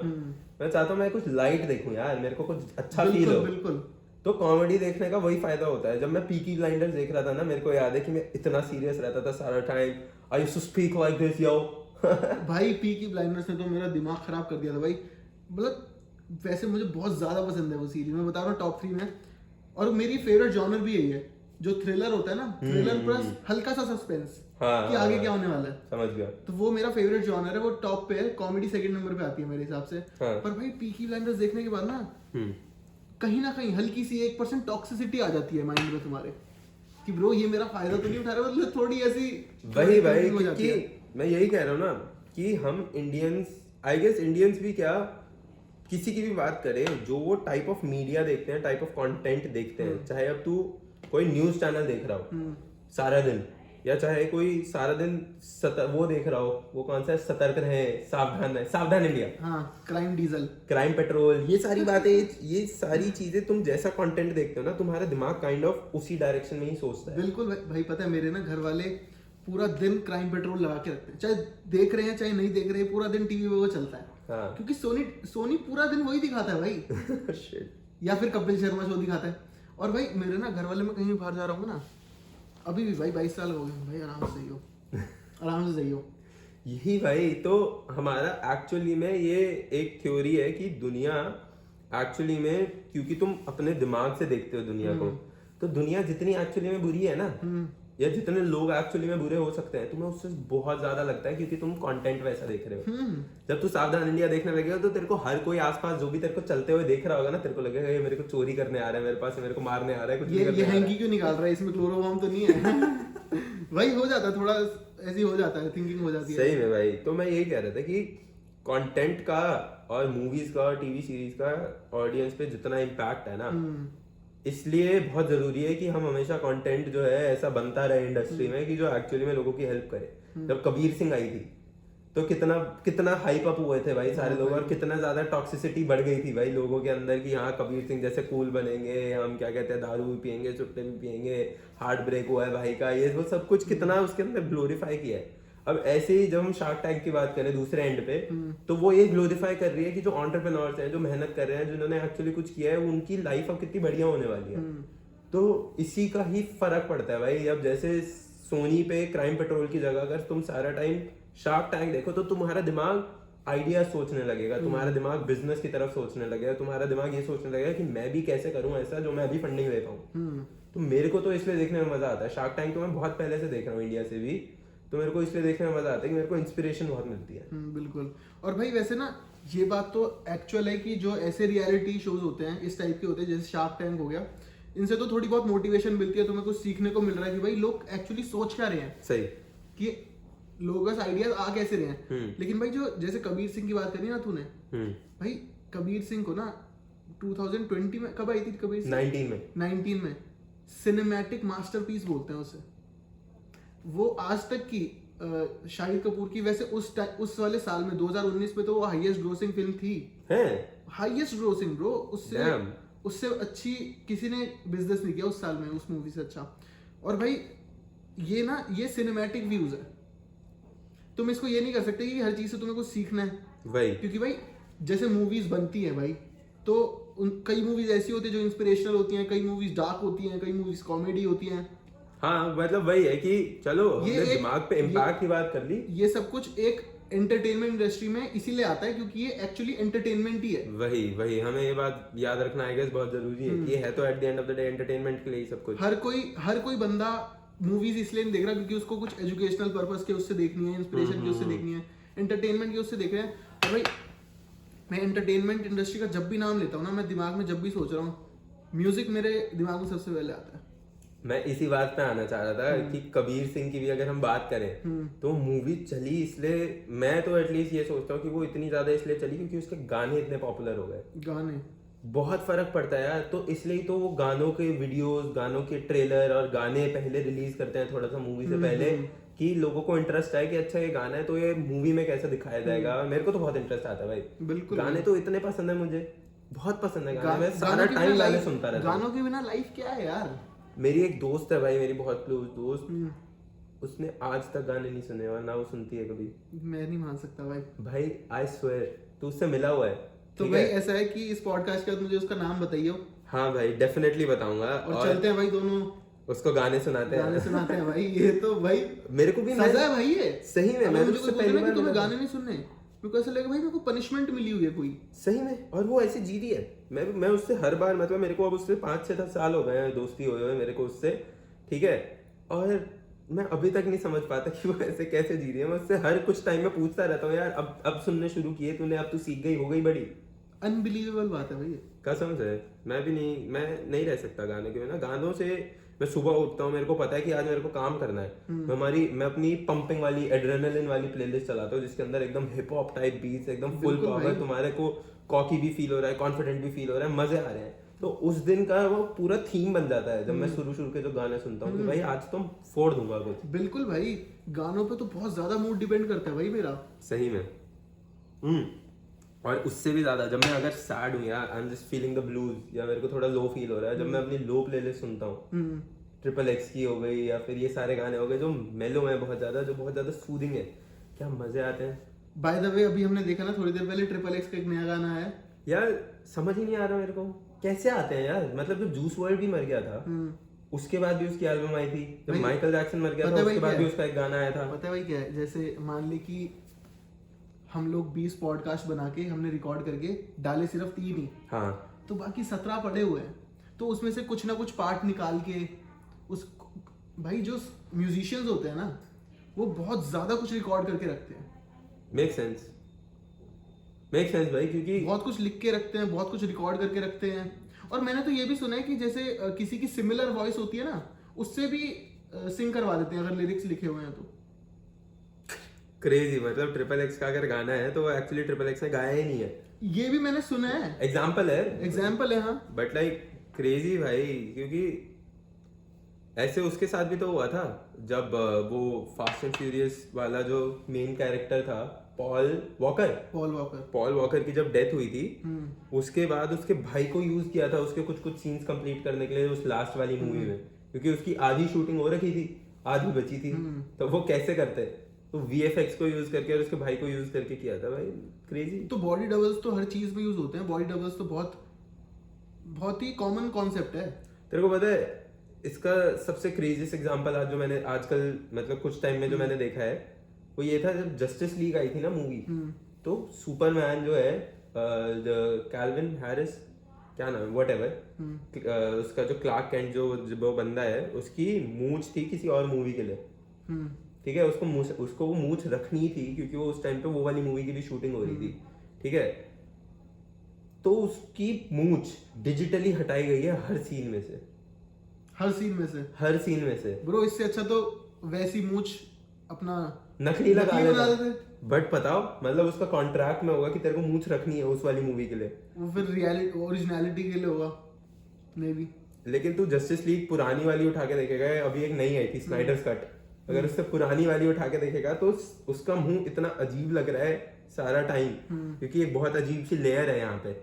मैं चाहता हूँ मैं कुछ लाइट देखूं यार, मेरे को कुछ अच्छा फील हो। बिल्कुल। तो कॉमेडी देखने का वही फायदा होता है। जब मैं पीकी ब्लाइंडर्स देख रहा था ना, मेरे को याद है कि मैं इतना सीरियस रहता था सारा time. I used to speak like this yo. भाई पीकी ब्लाइंडर्स ने तो मेरा दिमाग खराब कर दिया था भाई। मतलब वैसे मुझे बहुत ज्यादा पसंद है वो सीरीज, मैं बता रहा हूँ टॉप 3 में। और मेरी फेवरेट जॉनर भी यही है, जो थ्रिलर होता है ना, थ्रिलर प्लस हल्का सा सस्पेंस कि आगे क्या होने वाला है। समझ गया। तो वो मेरा फेवरेट जॉनर है, वो टॉप पे है। कॉमेडी सेकंड नंबर पे आती है मेरे हिसाब से। पर भाई पीकी ब्लाइंडर्स देखने के बाद ना कहीं ना कहीं हल्की सी 1% टॉक्सिसिटी आ जाती है माइंड में तुम्हारे, कि ब्रो ये मेरा फायदा तो नहीं उठा रहे, मतलब थोड़ी ऐसी वही भाई, क्योंकि मैं यही कह रहा हूँ ना कि हम इंडियंस, आई गेस इंडियंस भी क्या, किसी की भी बात करें, जो वो टाइप ऑफ मीडिया देखते हैं, टाइप ऑफ कंटेंट देखते हैं, चाहे अब तू कोई न्यूज चैनल देख रहा हो सारा दिन, या चाहे कोई सारा दिन वो देख रहा हो, वो कौन सा है, सतर्क रहे, सावधान इंडिया, हाँ, क्राइम डीजल, क्राइम पेट्रोल, ये सारी बातें, ये सारी चीजें तुम जैसा कंटेंट देखते हो ना, तुम्हारा दिमाग काइंड ऑफ उसी डायरेक्शन में ही सोचता है। बिल्कुल भाई, पता है मेरे ना घर वाले पूरा दिन क्राइम पेट्रोल लगा के रखते हैं, चाहे देख रहे हैं चाहे नहीं देख रहे हैं, पूरा दिन टीवी पे वो चलता है। हाँ। क्योंकि सोनी पूरा दिन वही दिखाता है भाई। या फिर कपिल शर्मा शो दिखाता है। और भाई मेरे ना घर वाले, में कहीं बाहर जा रहा हूँ ना, अभी भी भाई 22 साल हो गए भाई, आराम से सही हो, आराम से सही हो। यही भाई, तो हमारा एक्चुअली में ये एक थ्योरी है कि दुनिया एक्चुअली में, क्योंकि तुम अपने दिमाग से देखते हो दुनिया को, तो दुनिया जितनी एक्चुअली में बुरी है ना, या जितने लोग एक्चुअली में बुरे हो सकते हैं, तुम्हें उससे बहुत ज्यादा लगता है, क्योंकि तुम कंटेंट वैसा देख रहे हो। जब तू सावधान इंडिया देखने लगेगा, तो तेरे को हर कोई आसपास जो भी तेरे को चलते हुए देख रहा होगा ना, तेरे को लगेगा ये मेरे को चोरी करने आ रहा है, मेरे पास मेरे को मारने आ रहा है, कुछ ये हैंकी क्यों निकाल रहा है, इसमें क्लोरोफॉर्म तो नहीं है। भाई हो जाता है, थोड़ा ऐसी हो जाता है, थिंकिंग हो जाती है। सही में भाई, तो मैं यही कह रहा था कि कंटेंट का और मूवीज का और टीवी सीरीज का ऑडियंस पे जितना इम्पैक्ट है ना, इसलिए बहुत जरूरी है कि हम हमेशा कंटेंट जो है ऐसा बनता रहे इंडस्ट्री में कि जो एक्चुअली में लोगों की हेल्प करे। जब कबीर सिंह आई थी तो कितना कितना हाइप अप हुए थे भाई सारे लोग, और कितना ज्यादा टॉक्सिसिटी बढ़ गई थी भाई लोगों के अंदर कि हाँ कबीर सिंह जैसे कूल बनेंगे, हम क्या कहते हैं दारू भी पियेंगे, चुट्टे भी पियेंगे, हार्ट ब्रेक हुआ है भाई का, ये वो सब कुछ कितना उसके अंदर ग्लोरीफाई किया है। अब ऐसे ही जब हम शार्क टैंक की बात करें दूसरे एंड पे, तो वो ये ग्लोरीफाई कर रही है कि जो एंटरप्रेन्योर्स हैं, जो मेहनत कर रहे हैं, जिन्होंने एक्चुअली कुछ किया है, उनकी लाइफ अब कितनी बढ़िया होने वाली है। तो इसी का ही फर्क पड़ता है भाई। अब जैसे सोनी पे क्राइम पेट्रोल की जगह अगर तुम सारा टाइम शार्क टैंक देखो तो तुम्हारा दिमाग आइडिया सोचने लगेगा, तुम्हारा दिमाग बिजनेस की तरफ सोचने लगेगा, तुम्हारा दिमाग ये सोचने लगेगा कि मैं भी कैसे करूं ऐसा जो मैं अभी फंडिंग ले पाऊं। तो मेरे को तो इसलिए देखने में मजा आता है। शार्क टैंक तो मैं बहुत पहले से देख रहा हूँ इंडिया से भी, तो मेरे को इसलिए देखने में मजा आता है कि मेरे को इंस्पिरेशन बहुत मिलती है। बिल्कुल। और भाई वैसे ना ये बात तो एक्चुअल है कि जो ऐसे रियलिटी शोज होते हैं इस टाइप के होते हैं जैसे शार्क टैंक हो गया, इनसे तो थोड़ी बहुत मोटिवेशन मिलती है, तुम्हें कुछ सीखने को मिल रहा है कि भाई लोग एक्चुअली सोच क्या रहे हैं, सही कि लोगों के आइडियाज आ कैसे रहे हैं। लेकिन भाई जो जैसे कबीर सिंह की बात करी ना तूने, भाई कबीर सिंह को ना 2020 में कब आई थी कबीर सिंह? 19 में सिनेमैटिक मास्टरपीस बोलते हैं उसे। वो आज तक की शाहिद कपूर की वैसे उस वाले साल में 2019 में तो वो हाईएस्ट ग्रोसिंग फिल्म थी, हाईएस्ट ग्रोसिंग ब्रो। उससे अच्छी किसी ने बिजनेस नहीं किया उस साल में उस मूवी से अच्छा। और भाई ये ना ये सिनेमैटिक व्यूज है, तुम इसको ये नहीं कर सकते कि हर चीज से तुम्हें कुछ सीखना है भाई, क्योंकि भाई जैसे मूवीज बनती है भाई तो कई मूवीज ऐसी होती है जो इंस्पिरेशनल होती हैं, कई मूवीज डार्क होती हैं, कई मूवीज कॉमेडी होती हैं। हाँ मतलब वही है कि चलो हमने दिमाग पे इम्पैक्ट की बात कर ली, ये सब कुछ एक एंटरटेनमेंट इंडस्ट्री में इसीलिए आता है क्योंकि ये एक्चुअली एंटरटेनमेंट ही है। वही हमें ये बात याद रखना आई गेस बहुत जरूरी है कि है तो at the end of the day entertainment के लिए ही सब कुछ। हर कोई बंदा मूवीज इसलिए नहीं देख रहा क्योंकि उसको कुछ एजुकेशनल पर्पस के उससे देखनी है, इंस्पिरेशन की उससे देखनी है, एंटरटेनमेंट की उससे देख रहे हैं। और भाई मैं एंटरटेनमेंट इंडस्ट्री का जब भी नाम लेता हूँ ना, मैं दिमाग में जब भी सोच रहा हूँ म्यूजिक मेरे दिमाग में सबसे पहले आता है। मैं इसी बात पे आना चाह रहा था कि कबीर सिंह की भी अगर हम बात करें तो मूवी चली इसलिए, मैं तो एटलीस्ट ये सोचता हूँ कि वो इतनी ज्यादा इसलिए चली क्योंकि उसके गाने इतने पॉपुलर हो गए। गाने बहुत फर्क पड़ता है यार, तो इसलिए तो वो गानों के वीडियोस, गानों के ट्रेलर और गाने पहले रिलीज करते हैं थोड़ा सा मूवी से पहले कि लोगों को इंटरेस्ट है कि अच्छा ये गाना है तो ये मूवी में कैसे दिखाया जाएगा। मेरे को तो बहुत इंटरेस्ट आता है भाई, बिल्कुल गाने तो इतने पसंद है, मुझे बहुत पसंद है गाने, मैं सारा टाइम गाने सुनता रहता हूं। गानों के बिना लाइफ क्या है यार। मेरी एक दोस्त है भाई, मेरी बहुत क्लोज दोस्त, उसने आज तक गाने नहीं सुने और ना वो सुनती है कभी। मैं नहीं मान सकता भाई आई स्वेयर तू उससे मिला हुआ है तो भाई ऐसा है कि इस पॉडकास्ट के बाद मुझे उसका नाम बताइए। हाँ भाई डेफिनेटली बताऊंगा, और चलते हैं भाई दोनों उसको गाने सुनाते हैं भाई। ये तो भाई मेरे को भी सजा है भाई, ये सही में मैं उससे पहली बार तुम्हें गाने नहीं सुनने, मेरे को ऐसा लगा भाई मेरे को पनिशमेंट मिली हुई है कोई, सही में। और वो ऐसी जी रही है, मैं उससे हर बार, मतलब मेरे को अब उससे 5-6 साल हो गए हैं दोस्ती हुए मेरे को उससे, ठीक है, और मैं अभी तक नहीं समझ पाता कि वो ऐसे कैसे जी रही है। मैं उससे हर कुछ टाइम में पूछता रहता हूँ यार अब सुनने शुरू किए तूने, अब तू सीख गई, हो गई बड़ी। अनबिलीवेबल बात है भाई, कसम से मैं नहीं रह सकता गाने के बिना। गानों से मैं सुबह उठता हूँ, मेरे को पता है कि आज मेरे को काम करना है, मैं अपनी पंपिंग वाली एड्रेनलिन वाली प्लेलिस्ट चलाता हूँ जिसके अंदर एकदम हिप हॉप टाइप बीट्स, एकदम फुल पावर, तुम्हारे को कॉकी भी फील हो रहा है, कॉन्फिडेंट भी फील हो रहा है, मजे आ रहे हैं। तो उस दिन का वो पूरा थीम बन जाता है जब मैं शुरू के जो गाने सुनता हूँ कि भाई आज तो फोड़ दूंगा कुछ। बिल्कुल भाई, गानों पे तो बहुत ज्यादा मूड डिपेंड करता है भाई मेरा, सही में। और उससे भी ज्यादा जब मैं अगर सैड हूँ यार, I am just feeling the blues, या मेरे को थोड़ा लो फील हो रहा है, जब मैं अपनी लो प्लेलिस्ट सुनता हूँ, XXX की हो गई या फिर ये सारे गाने हो गए जो मेलो है बहुत ज्यादा, जो बहुत ज्यादा सूदिंग है, क्या मजे आते हैं। बाय द वे अभी हमने देखा ना थोड़ी देर पहले XXX का एक नया गाना है यार, समझ ही नहीं आ रहा मेरे को कैसे आते हैं यार। मतलब जब जूस वर्ल्ड भी मर गया था उसके बाद भी उसकी एल्बम आई थी, जब माइकल जैक्सन मर गया था उसके बाद भी उसका एक गाना आया था। पता है भाई क्या है, जैसे मान ली कि हम लोग 20 पॉडकास्ट बना के हमने रिकॉर्ड करके डाले सिर्फ 3 ही, हाँ, तो बाकी 17 पड़े हुए हैं, तो उसमें से कुछ ना कुछ पार्ट निकाल के उस भाई जो म्यूजिशियंस होते हैं ना वो बहुत ज्यादा कुछ रिकॉर्ड करके रखते हैं। मेक सेंस भाई, क्योंकि बहुत कुछ लिख के रखते हैं, बहुत कुछ रिकॉर्ड करके रखते हैं। और मैंने तो ये भी सुना है कि जैसे किसी की सिमिलर वॉइस होती है ना, उससे भी सिंग करवा देते हैं अगर लिरिक्स लिखे हुए हैं तो। क्रेजी, मतलब XXX का अगर गाना है तो वो एक्चुअली XXX ने गाया ही नहीं है, ये भी मैंने सुना है, एग्जाम्पल है हाँ, बट लाइक क्रेजी भाई, क्योंकि ऐसे उसके साथ भी तो हुआ था जब वो फास्ट एंड फ्यूरियस वाला जो मेन कैरेक्टर था पॉल वॉकर की जब डेथ हुई थी, उसके बाद उसके भाई को यूज किया था उसके कुछ सीन्स कंप्लीट करने के लिए उस लास्ट वाली मूवी में, क्योंकि उसकी आधी शूटिंग हो रखी थी, आधी बची थी। तो वो कैसे करते, तो वीएफएक्स को यूज करके और उसके भाई को यूज करके किया था भाई, क्रेजी। तो बॉडी डबल्स तो हर चीज में यूज होते हैं, बॉडी डबल्स तो बहुत ही कॉमन कॉन्सेप्ट है। तेरे को पता है इसका सबसे क्रेजीस्ट एग्जांपल आज जो मैंने आजकल मतलब कुछ टाइम में जो मैंने देखा है वो ये था, जब जस्टिस लीग आई थी ना मूवी, तो सुपरमैन जो है कैल्विन हैरिस, क्या नाम है, व्हाटएवर, उसका जो क्लार्क कैंट जो वो बंदा है, उसकी मूंछ थी किसी और मूवी के लिए, ठीक है, उसको वो मूंछ रखनी थी क्योंकि वो उस टाइम पे वो वाली मूवी की भी शूटिंग हो रही थी, ठीक है। तो उसकी मूंछ डिजिटली हटाई गई है हर सीन में से ब्रो, इससे अच्छा तो वैसी मूंछ अपना नकली लगा लेते। बट बताओ, मतलब उसका कॉन्ट्रैक्ट में होगा कि तेरे को मूंछ रखनी है उस वाली मूवी के लिए, वो फिर रियलिटी ओरिजिनलिटी के लिए होगा मे बी। लेकिन तू जस्टिस लीग पुरानी वाली उठा के देखेगा, अभी एक नई आई थी स्नाइडर्स कट, अगर उससे पुरानी वाली उठा के देखेगा तो उसका मुंह इतना अजीब लग रहा है सारा टाइम, क्योंकि एक बहुत अजीब सी लेयर है यहाँ पे,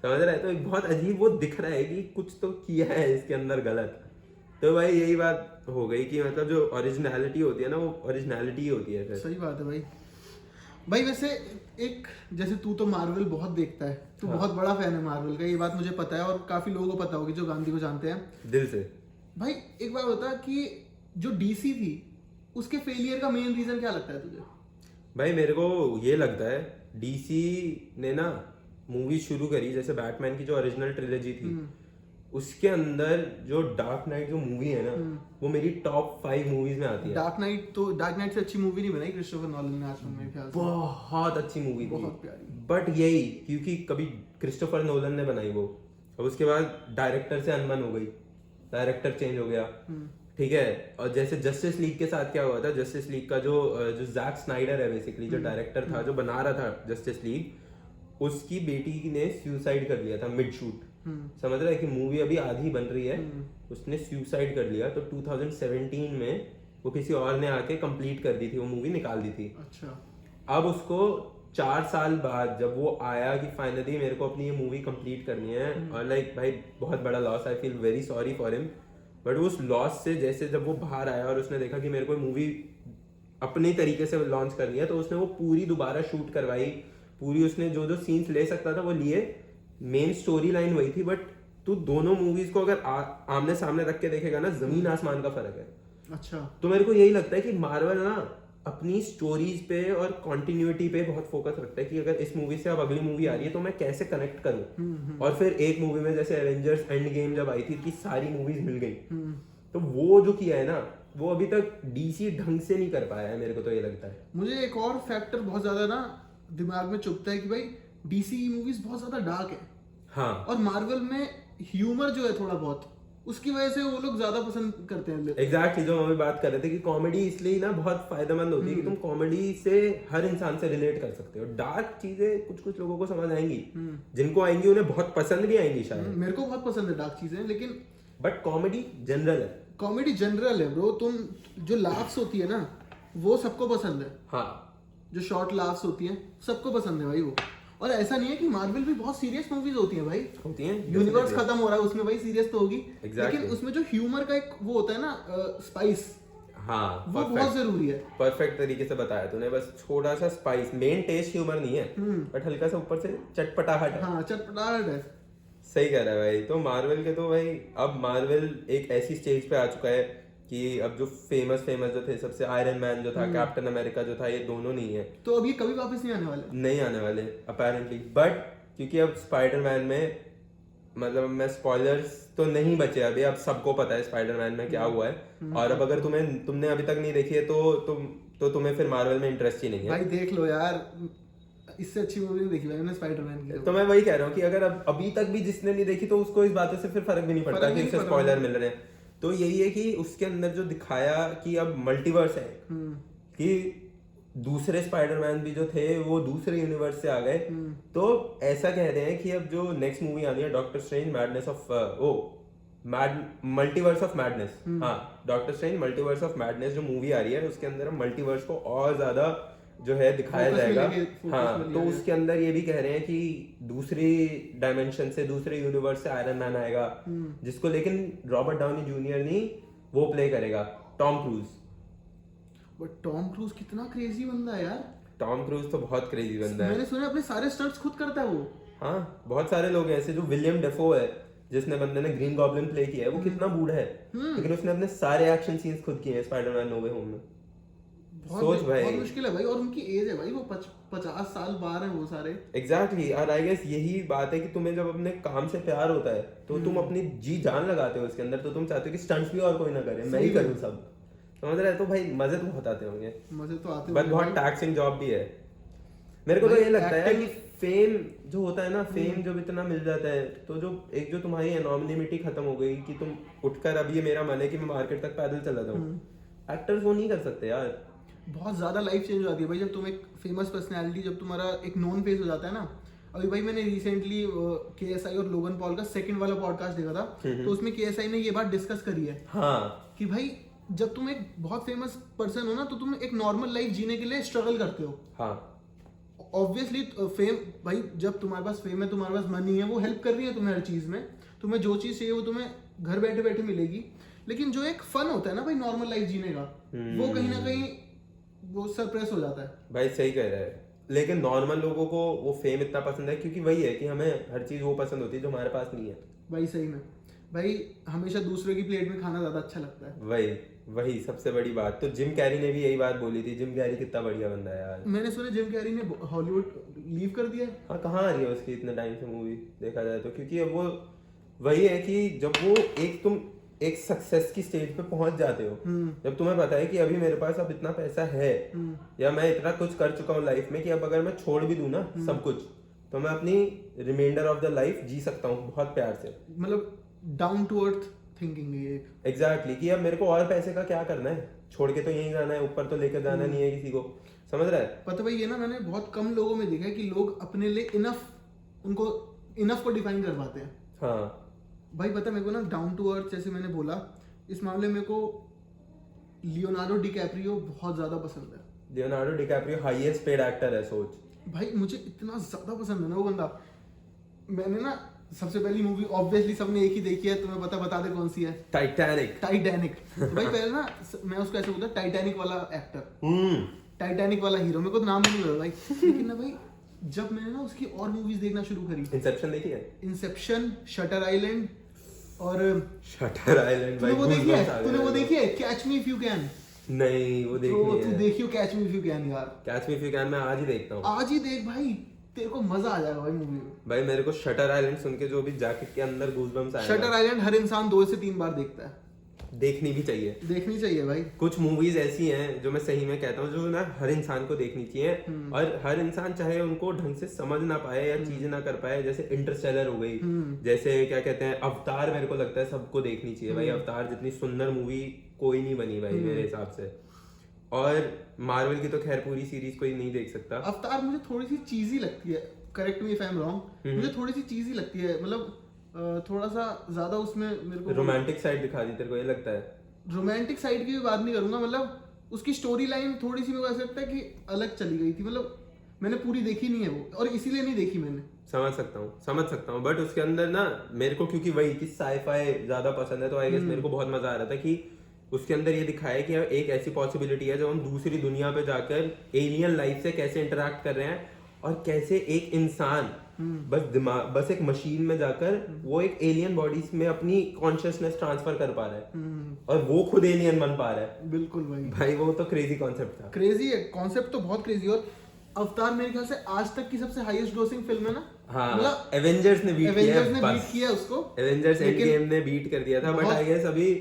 समझ रहा है, तो एक बहुत अजीब वो दिख रहा है कि कुछ तो किया है इसके अंदर गलत। तो भाई यही बात हो गई कि मतलब जो ओरिजिनलिटी होती है ना, वो ओरिजिनलिटी होती है फिर। सही बात है भाई वैसे एक जैसे तू तो मार्वल बहुत देखता है, तू बहुत बड़ा फैन है मार्वल का, ये बात मुझे पता है और काफी लोगों को पता होगी जो गांधी को जानते हैं दिल से। भाई एक बात बता कि जो डीसी थी उसके फेलियर का मेन रीजन क्या लगता है तुझे? भाई मेरे को ये लगता है डीसी ने ना मूवी शुरू करी, जैसे बैटमैन की जो ओरिजिनल ट्रिलॉजी थी उसके अंदर जो डार्क नाइट जो मूवी है ना, वो मेरी टॉप 5 मूवीज में आती है। डार्क नाइट से अच्छी मूवी नहीं बनाई क्रिस्टोफर नॉलन ने आज तक मेरे ख्याल से। बहुत अच्छी मूवी थी, बहुत प्यारी। बट यही क्योंकि कभी क्रिस्टोफर नॉलन ने बनाई वो, अब उसके बाद डायरेक्टर से अनबन हो गई, डायरेक्टर चेंज हो गया, ठीक है। और जैसे जस्टिस लीग के साथ क्या हुआ था, जस्टिस लीग का जो जैक स्नाइडर है बेसिकली जो डायरेक्टर था, जो बना रहा था जस्टिस लीग, उसकी बेटी ने सुसाइड कर लिया था मिड शूट, समझ रहा है कि मूवी अभी आधी बन रही है, उसने सुसाइड कर लिया। तो 2017 में वो किसी और ने आके कंप्लीट कर दी थी, वो मूवी निकाल दी थी। अच्छा। अब उसको 4 साल बाद जब वो आया कि फाइनली मेरे को अपनी ये मूवी कंप्लीट करनी है, और लाइक भाई बहुत बड़ा loss, I feel very sorry for him, but उस लॉस से जैसे जब वो बाहर आया और उसने देखा कि मेरे को मूवी अपने तरीके से लॉन्च करनी है, तो उसने वो पूरी दोबारा शूट करवाई, पूरी उसने जो जो सीन्स ले सकता था वो लिए, मेन स्टोरी लाइन वही थी, बट तू दोनों मूवीज को अगर आमने सामने रख के देखेगा ना, जमीन आसमान का फर्क है। अच्छा। तो मेरे को यही लगता है कि मार्वल ना अपनी स्टोरीज पे और कॉन्टिन्यूटी पे बहुत फोकस रखता है कि अगर इस मूवी से अब अगली मूवी आ रही है तो मैं कैसे कनेक्ट करूं, और फिर एक मूवी में जैसे एवेंजर्स एंड गेम जब आई थी कि सारी मूवीज मिल गई, तो वो जो किया है ना वो अभी तक डीसी ढंग से नहीं कर पाया है, मेरे को तो ये लगता है। मुझे एक और फैक्टर बहुत ज्यादा ना दिमाग में चुभता है कि भाई डीसी मूवीज बहुत ज्यादा डार्क है, हाँ, और मार्वल में ह्यूमर जो है थोड़ा बहुत, उसकी वजह से वो लोग ज्यादा पसंद करते हैं। एग्जैक्टली जो हम बात कर रहे थे कि कॉमेडी इसलिए ना बहुत फायदेमंद होती है कि तुम कॉमेडी से हर इंसान से रिलेट कर सकते हो। डार्क चीजें कुछ कुछ लोगों को समझ आएंगी, जिनको आएंगी उन्हें बहुत पसंद भी आएंगी शायद। मेरे को बहुत पसंद है डार्क चीजें, लेकिन बट कॉमेडी जनरल है ब्रो। तुम जो लाफ्स होती है ना वो सबको पसंद है, हाँ, जो शॉर्ट लाफ्स होती हैं सबको पसंद है भाई वो। और ऐसा नहीं है कि मार्वल भी बहुत सीरियस मूवीज होती हैं भाई, होती हैं, यूनिवर्स खत्म हो रहा है उसमें भाई सीरियस तो होगी, लेकिन उसमें जो ह्यूमर का एक वो होता है ना स्पाइस, हाँ, वो बहुत जरूरी है। परफेक्ट तरीके से बताया तूने, बस थोड़ा सा स्पाइस, मेन टेस्ट ह्यूमर नहीं है, बट हल्का सा ऊपर से चटपटाहट है। हाँ, चटपटाहट है। सही कह रहा है भाई। तो मार्वल के तो भाई अब मार्वल एक ऐसी स्टेज पे आ चुका है कि अब जो फेमस जो थे सबसे, आयरन मैन जो था, कैप्टन अमेरिका जो था, ये दोनों नहीं है, तो अब ये कभी वापस नहीं आने वाले अपेरेंटली। बट क्योंकि अब स्पाइडरमैन में, मतलब मैं स्पॉयलर्स तो नहीं बचे अभी, अब सबको पता है स्पाइडरमैन में क्या हुआ है, और अब अगर तुमने अभी तक नहीं देखी है तो तुम्हें फिर मार्वल में इंटरेस्ट ही नहीं है। भाई देख लो यार, इससे अच्छी मूवी नहीं देखी मैंने स्पाइडरमैन की। तो मैं वही कह रहा हूँ कि अगर अभी तक भी जिसने नहीं देखी तो उसको इस बातों से फिर फर्क भी नहीं पड़ता कि उससे स्पॉइलर मिल रहे हैं। तो यही है कि उसके अंदर जो दिखाया कि अब मल्टीवर्स है, कि दूसरे स्पाइडरमैन भी जो थे वो दूसरे यूनिवर्स से आ गए। तो ऐसा कह रहे हैं कि अब जो नेक्स्ट मूवी आनी है Doctor Strange Madness of Multiverse of Madness, हाँ Doctor Strange Multiverse of Madness जो मूवी आ रही है उसके अंदर मल्टीवर्स को और ज्यादा जो है दिखाया जाएगा। हाँ तो उसके अंदर ये भी कह रहे हैं कि दूसरी डायमेंशन से दूसरे यूनिवर्स से आयरन मैन आएगा, जिसको लेकिन रॉबर्ट डाउनी जूनियर नहीं वो प्ले करेगा, Tom cruise. But Tom cruise कितना क्रेजी बंदा है यार। टॉम क्रूज तो बहुत क्रेजी बंदा है। मैंने सुना अपने सारे स्टंट्स खुद करता है वो। हाँ बहुत सारे लोग हैं ऐसे, जो विलियम डेफो है जिसने बंदे ने ग्रीन गॉब्लिन प्ले किया है, वो कितना बूढ़ा है लेकिन उसने अपने सारे एक्शन सीन्स खुद किए हैं स्पाइडरमैन नो वे होम में। सोच भाई, बहुत मुश्किल है भाई, और उनकी एज है भाई वो 50 साल बाहर है वो सारे। एग्जैक्टली और आई गेस यही बात है कि तुम्हें जब अपने काम से प्यार होता है तो तुम अपनी जी जान लगाते हो उसके अंदर, तो तुम चाहते हो कि स्टंट्स भी और कोई ना करे, मैं ही करूँ सब, समझ रहे हो? तो भाई मजे तो बहुत आते होंगे, मजे तो आते बट बहुत टैक्सिंग जॉब भी है। मेरे को तो ये लगता है कि फेम जो होता है ना, फेम जब इतना मिल जाता है तो जो एक जो तुम्हारी एनोनिमिटी खत्म हो गई कि तुम उठकर अब ये मेरा मन है कि मैं मार्केट तक पैदल चला जाऊं, एक्टर्स वो नहीं कर सकते यार। बहुत ज्यादा लाइफ चेंज हो जाती है भाई जब तुम एक फेमस पर्सनैलिटी, जब तुम्हारा एक नोन फेस हो जाता है ना। अभी भाई मैंने रिसेंटली KSI और लोगन पॉल का सेकंड वाला पॉडकास्ट देखा था, तो उसमें KSI ने ये बात डिस्कस करी है कि भाई जब तुम एक बहुत फेमस पर्सन हो ना तो तुम एक नॉर्मल लाइफ जीने के लिए स्ट्रगल करते हो। ऑब्वियसली फेम भाई, जब तुम्हारे पास फेम है, तुम्हारे पास मनी है, वो हेल्प कर रही है तुम्हें हर चीज में, तुम्हें जो चीज चाहिए वो तुम्हें घर बैठे बैठे मिलेगी। लेकिन जो एक फन होता है ना भाई नॉर्मल लाइफ जीने का, वो कहीं ना कहीं वो सरप्रेस हो जाता है। भाई सही कह रहा है, लेकिन नॉर्मल लोगों को वो फेम इतना पसंद है क्योंकि वही है कि हमें हर चीज वो पसंद होती है जो हमारे पास नहीं है। भाई सही में भाई हमेशा दूसरे की प्लेट में खाना ज्यादा अच्छा लगता है। वही सबसे बड़ी बात। तो जिम कैरी ने भी यही बात बोली थी। जिम कैरी कितना बढ़िया बंदा है यार। मैंने सुना जिम कैरी ने हॉलीवुड लीव कर दिया है। हाँ कहाँ आ रही है उसकी इतने टाइम से मूवी देखा जाए तो, क्योंकि अब वो वही है कि जब वो तुम एक सक्सेस की स्टेज पे पहुंच जाते हो, जब तुम्हें पता है कि अभी मेरे पास अब इतना पैसा है या मैं इतना कुछ कर चुका हूँ लाइफ में कि अब अगर मैं छोड़ भी दूं ना सब कुछ, तो मैं अपनी रिमाइंडर ऑफ द लाइफ जी सकता हूँ बहुत प्यार से। मतलब डाउन टू अर्थ थिंकिंग है ये। एग्जैक्टली कि अब मेरे को और पैसे का क्या करना है, छोड़ के तो यहीं जाना है, ऊपर तो लेकर जाना नहीं है किसी को, समझ रहा है? पता भाई ये ना मैंने बहुत कम लोगों में देखा है कि लोग अपने लिए उनको इनफ को डिफाइन कर पाते हैं। हाँ भाई पता मेरे को ना डाउन टू अर्थ, जैसे मैंने बोला इस मामले में मेरे को लियोनार्डो डिकैप्रियो बहुत ज्यादा पसंद है। Leonardo DiCaprio highest paid actor है, सोच भाई मुझे इतना ज्यादा पसंद है ना वो बंदा। मैंने ना सबसे पहली मूवी ऑब्वियसली सबने एक ही देखी है, तुम्हें बता दे कौन सी है? टाइटैनिक। तो भाई पहले ना मैं उसको ऐसे बोलता टाइटैनिक वाला एक्टर, टाइटैनिक वाला हीरो, मेरे को नाम नहीं लगा भाई। लेकिन ना भाई जब मैंने ना उसकी और मूवीज देखना शुरू करी, इंसेप्शन देखी है? इंसेप्शन, शटर आइलैंड और शटर आइलैंड भाई तूने वो देखी है Catch Me If You Can? नहीं वो देखी है। तू देखियो Catch Me If You Can यार। Catch Me If You Can मैं आज ही देखता हूँ। आज ही देख भाई, तेरे को मजा आ जाएगा भाई मूवी में। भाई मेरे को शटर आइलैंड सुन के जो भी जैकेट के अंदर गूज़बम्स आए। शटर आइलैंड हर इंसान 2 से 3 बार देखता है। देखनी भी चाहिए भाई। कुछ मूवीज ऐसी हैं जो मैं सही में कहता हूँ जो ना हर इंसान को देखनी चाहिए, और हर इंसान चाहे उनको ढंग से समझ ना पाए या चीज ना कर पाए, जैसे इंटरस्टेलर हो गई, जैसे क्या कहते हैं अवतार, मेरे को लगता है सबको देखनी चाहिए भाई। अवतार जितनी सुंदर मूवी कोई नहीं बनी भाई मेरे हिसाब से। और मार्वल की तो खैर पूरी सीरीज कोई नहीं देख सकता। अवतार मुझे थोड़ी सी चीजी लगती है, correct me if I am wrong, मुझे थोड़ी सी चीजी लगती है, मतलब थोड़ा सा ज्यादा उसमें मेरे को रोमांटिक साइड दिखा दी तेरे को, ये लगता है? रोमांटिक साइड की भी बात नहीं करूंगा, मतलब उसकी स्टोरी लाइन थोड़ी सी मेरे को ऐसा लगता है कि अलग चली गई थी, मतलब मैंने पूरी देखी नहीं है वो, और इसीलिए नहीं देखी मैंने। समझ सकता हूँ बट उसके अंदर ना मेरे को क्योंकि वही कि साईफाई ज्यादा पसंद है, तो आई गेस मेरे को बहुत मजा आ रहा था कि उसके अंदर ये दिखाया कि एक ऐसी पॉसिबिलिटी है जब हम दूसरी दुनिया पे जाकर एलियन लाइफ से कैसे इंटरेक्ट कर रहे हैं, और कैसे एक इंसान बस एक मशीन में जाकर वो एक एलियन बॉडी में अपनी कॉन्शियसनेस ट्रांसफर कर पा रहा है, और वो खुद एलियन बन पा रहा है। बिल्कुल भाई वो तो क्रेजी कॉन्सेप्ट था। क्रेजी है कॉन्सेप्ट तो बहुत क्रेजी। और अवतार मेरे ख्याल से आज तक की सबसे हाईएस्ट ग्रोसिंग फिल्म है ना। हाँ, मतलब एवेंजर्स ने बीट किया उसको, एवेंजर्स एंड गेम ने बीट कर दिया था, बट आई गेस अभी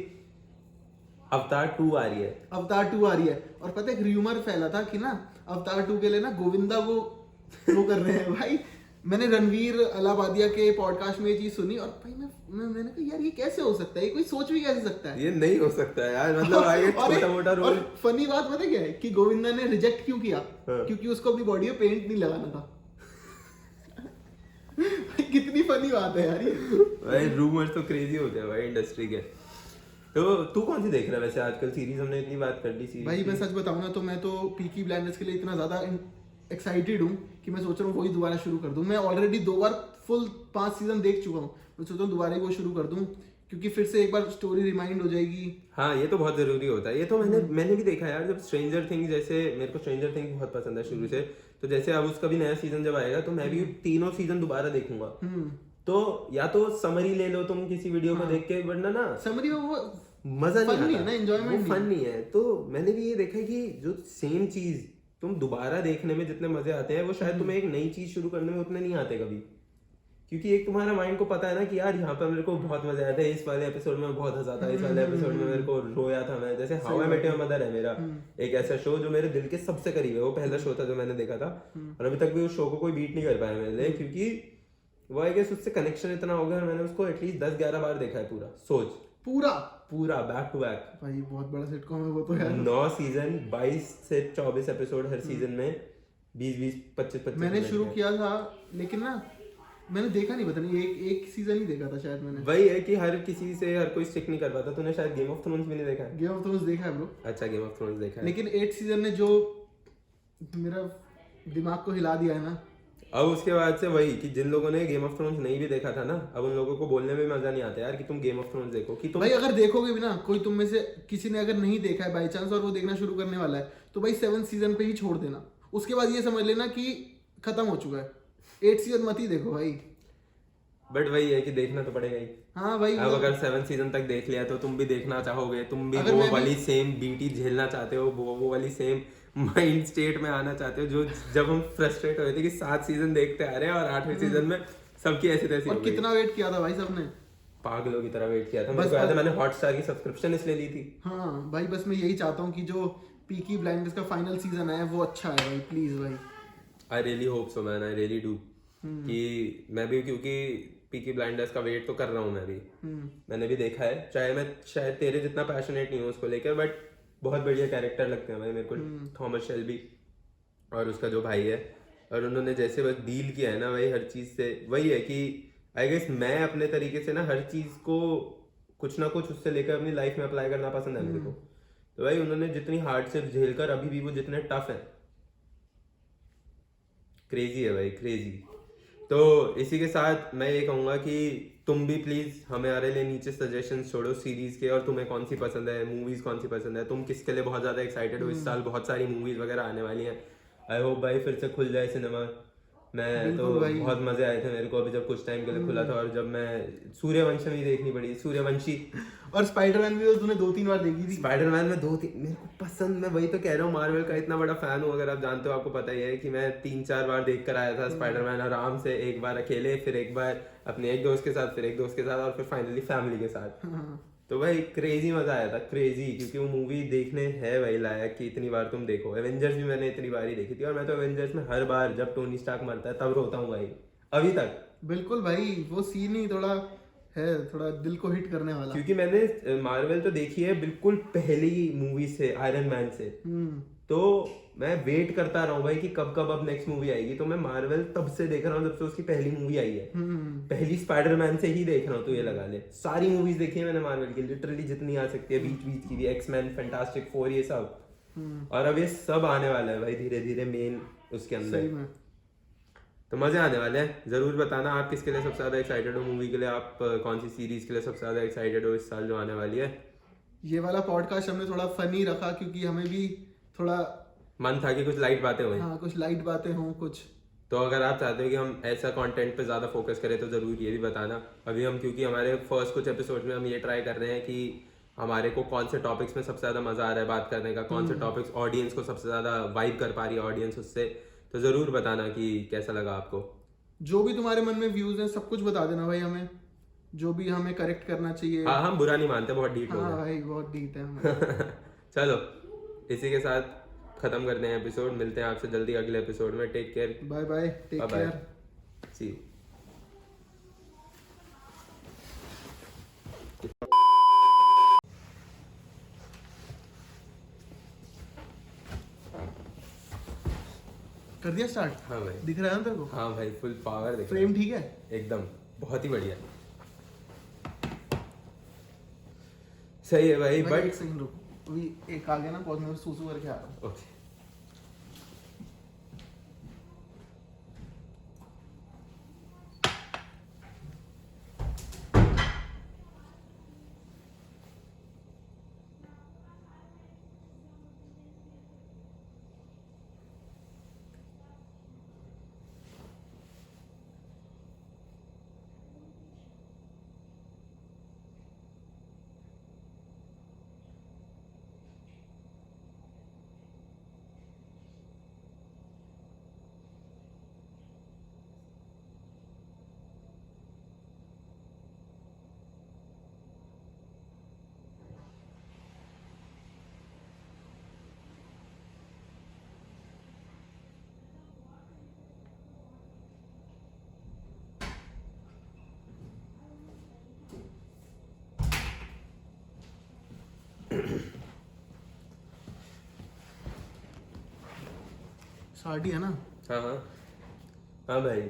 अवतार 2 आ रही है। और पता है एक र्यूमर फैला था कि ना अवतार 2 के लिए ना गोविंदा वो कर रहे हैं भाई। मैंने रणवीर अलाहाबादिया के पॉडकास्ट में ये चीज सुनी और भाई मैंने कहा यार ये कैसे हो सकता है, ये कोई सोच भी कैसे सकता है। ये नहीं हो सकता है यार, मतलब आगे छोटा मोटा रोल। फनी बात पता क्या है कि गोविंदा ने रिजेक्ट क्यों किया? हाँ। क्योंकि उसको अपनी बॉडी में पेंट नहीं लगाना था। कितनी फनी बात है यार ये। भाई रूमर्स तो क्रेजी होते हैं भाई इंडस्ट्री के। तो तू कौन सी देख रहा है वैसे आजकल? सीरीज हमने इतनी बात कर ली सीरीज भाई मैं सच बताऊं ना तो मैं तो पीकी ब्लाइंडर्स के लिए इतना ज्यादा एक्साइटेड हूँ कि मैं सोच रहा हूँ वही दोबारा शुरू कर दूं। मैं ऑलरेडी 2 बार फुल 5 सीजन देख चुका हूँ, मैं सोच रहा हूँ दोबारा ही वो शुरू कर दूं क्योंकि फिर से एक बार स्टोरी रिमाइंड हो जाएगी। हाँ ये तो बहुत जरूरी होता है। ये तो मैंने भी देखा यार, जब स्ट्रेंजर थिंग्स, जैसे मेरे को स्ट्रेंजर थिंग्स बहुत पसंद है शुरू से, तो जैसे अब उसका भी नया सीजन जब आएगा तो मैं भी तीनों सीजन दोबारा देखूंगा। तो या तो समरी ले लो तुम किसी वीडियो में देख के, वरना ना समरी में वो मजा नहीं फन नहीं आता, है ना, एंजॉयमेंट वो फन नहीं है। तो मैंने भी ये देखा है कि जो सेम चीज तुम दोबारा देखने में जितने मजे आते हैं वो शायद तुम्हें एक नई चीज शुरू करने में उतने नहीं आते कभी, क्योंकि एक तुम्हारा माइंड को पता है ना कि यार यहाँ पे मेरे को बहुत मजा आया था, इस वाले एपिसोड में बहुत हंसा था, इस वाले एपिसोड में मेरे को रोया था मैं। जैसे how I met your mother है मेरा एक ऐसा शो जो मेरे दिल के सबसे करीब है। वो पहला शो था जो मैंने देखा था और अभी तक भी उस शो को कोई बीट नहीं कर पाया मेरे लिए, क्योंकि वो आई गेस उससे कनेक्शन इतना हो गया और मैंने उसको एटलीस्ट 10-11 बार देखा है पूरा। सोच पूरा बैक टू बैक भाई बहुत बड़ा सिटकॉम है वो तो यार। 9 सीजन 22 से 24 एपिसोड हर सीजन में, 20-20 25-25 मैंने शुरू किया था लेकिन ना मैंने देखा नहीं, पता नहीं एक सीजन ही देखा था शायद मैंने। वही है कि हर किसी से हर कोई स्टिक नहीं कर पाता। तूने शायद गेम ऑफ थ्रोन्स भी नहीं देखा है? गेम ऑफ थ्रोन्स देखा है ब्रो। अच्छा गेम ऑफ थ्रोन्स देखा है। लेकिन 8 सीजन ने जो मेरा दिमाग को हिला दिया है ना, अब उसके बाद से वही कि जिन लोगों ने गेम ऑफ थ्रोन्स नहीं भी देखा था ना, अब उन लोगों को बोलने में मजा नहीं आता यार कि तुम गेम ऑफ थ्रोन्स देखो। कि तुम भाई अगर देखोगे भी ना, कोई तुम में से किसी ने अगर नहीं देखा है बाई चांस और वो देखना शुरू करने वाला है तो भाई 7 सीजन पे ही छोड़ देना, उसके बाद ये समझ लेना कि खत्म हो चुका है। 8 सीजन मत ही देखो भाई। बट वही है कि देखना तो पड़ेगा ही। हाँ भाई अब अगर 7 सीजन तक देख लिया तो तुम भी देखना चाहोगे, तुम भी अगर वो मैं भी- वाली सेम बीटी झेलना चाहते हो, वो वाली सेम माइंड स्टेट में आना चाहते हो जो जब हम फ्रस्ट्रेट हुए थे कि 7 सीजन देखते आ रहे हैं और 8वें सीजन में सबकी ऐसी तैसी और हो गई। कितना वेट किया था भाई सबने, पागलों की तरह वेट किया था। मेरे को याद है मैंने हॉटस्टार की सब्सक्रिप्शन इसलिए ली थी। हाँ भाई बस मैं यही चाहता हूँ कि जो पीकी ब्लाइंडर्स का फाइनल सीजन है वो अच्छा है भाई, प्लीज भाई। I really hope so man, I really do कि मैं भी, क्योंकि पीकी ब्लाइंडर्स का वेट तो कर रहा हूँ मैं भी। मैंने भी देखा है, चाहे मैं शायद तेरे जितना पैशनेट नहीं हूँ उसको लेकर, बट बहुत बढ़िया कैरेक्टर लगते हैं भाई मेरे को थॉमस शेल्बी और उसका जो भाई है। और उन्होंने जैसे बस डील किया है ना भाई हर चीज से, वही है कि आई गेस मैं अपने तरीके से ना हर चीज को कुछ ना कुछ उससे लेकर अपनी लाइफ में अप्लाई करना पसंद है मेरे को। तो भाई उन्होंने जितनी हार्डशिप झेलकर अभी भी वो जितने टफ है, क्रेजी है भाई, क्रेजी। तो इसी के साथ मैं ये कहूँगा कि तुम भी प्लीज हमारे लिए नीचे सजेशंस छोड़ो सीरीज के, और तुम्हें कौन सी पसंद है, मूवीज कौन सी पसंद है, तुम किसके लिए बहुत ज्यादा एक्साइटेड हो। इस साल बहुत सारी मूवीज वगैरह आने वाली हैं। आई होप भाई फिर से खुल जाए सिनेमा। मैं तो बहुत मजे आए थे मेरे को अभी जब कुछ टाइम के लिए खुला था, और जब मैं सूर्यवंशम ही देखनी पड़ी, सूर्यवंशी। और स्पाइडरमैन भी तो तूने 2-3 बार देखी थी। स्पाइडरमैन में 2-3 मेरे को पसंद, मैं वही तो कह रहा हूँ, मार्वल का इतना बड़ा फैन हूँ। अगर आप जानते हो, आपको पता ही है कि मैं 3-4 बार देख कर आया था स्पाइडरमैन आराम से, एक बार अकेले, फिर एक बार अपने एक दोस्त के साथ, फिर एक दोस्त के साथ, और फिर फाइनली फैमिली के साथ। तो भाई क्रेजी मजा आया था, क्रेजी, क्योंकि वो मूवी देखने है भाई लायक कि इतनी बार तुम देखो। एवेंजर्स भी मैंने इतनी बार ही देखी थी, और मैं तो एवेंजर्स में हर बार जब टोनी स्टार्क मरता है तब रोता हूँ भाई, अभी तक। बिल्कुल भाई, वो सीन ही थोड़ा है, थोड़ा दिल को हिट करने वाला। क्योंकि मैंने मार्वल तो देखी है बिल्कुल पहली मूवी से, आयरन मैन से। तो मैं वेट करता रहा हूँ भाई कि कब कब अब नेक्स्ट मूवी आएगी। तो मैं मार्वल तब से देख रहा हूँ जब से उसकी पहली मूवी आई है। पहली स्पाइडरमैन से ही देख रहा हूँ, तो ये लगा ले। सारी मूवीज देखी है मैंने मार्वल की, लिटरली जितनी आ सकती है, बीच बीच की भी, एक्समैन, फैंटास्टिक फोर, ये सब। और अब ये सब आने वाला है भाई धीरे धीरे मेन उसके अंदर। तो मजे आने वाले हैं। जरूर बताना आप किसके लिए सबसे ज्यादा एक्साइटेड हो मूवी के लिए, आप कौन सी सीरीज के लिए सबसे ज्यादा एक्साइटेड हो इस साल जो आने वाली है। ये वाला पॉडकास्ट हमने थोड़ा फनी रखा क्योंकि हमें भी थोड़ा मन था कि कुछ लाइट बातें हो। हाँ, कुछ लाइट बातें हों कुछ। तो अगर आप चाहते हो कि हम ऐसा कंटेंट पे ज्यादा फोकस करें तो जरूर ये भी बताना। अभी हम, क्योंकि हमारे फर्स्ट कुछ एपिसोड में हम ये ट्राई कर रहे हैं कि हमारे को कौन से टॉपिक्स में सबसे ज्यादा मजा आ रहा है बात करने का, कौन से टॉपिक्स ऑडियंस को सबसे ज्यादा वाइब कर पा रही है ऑडियंस उससे। तो जरूर बताना कि कैसा लगा आपको। जो भी तुम्हारे मन में व्यूज हैं सब कुछ बता देना भाई हमें, जो भी हमें करेक्ट करना चाहिए। हाँ, हम बुरा नहीं मानते, बहुत डीप हो गया। हाँ भाई, बहुत डीप है। चलो इसी के साथ खत्म करते हैं एपिसोड। मिलते हैं आपसे जल्दी अगले एपिसोड में। Take care, bye bye, take care. सी कर दिया स्टार्ट? हाँ भाई। दिख रहा है ना तेरे को? हाँ भाई, फुल पावर दिख रहा फ्रेम ठीक है? है। एकदम बहुत ही बढ़िया, सही है भाई। भाई एक बट सेकंड रुक, अभी एक आ गया ना पॉज में, सूसू करके आ रहा हूँ। ओके, स्टार्ट ही है ना? हाँ हाँ हाँ भाई।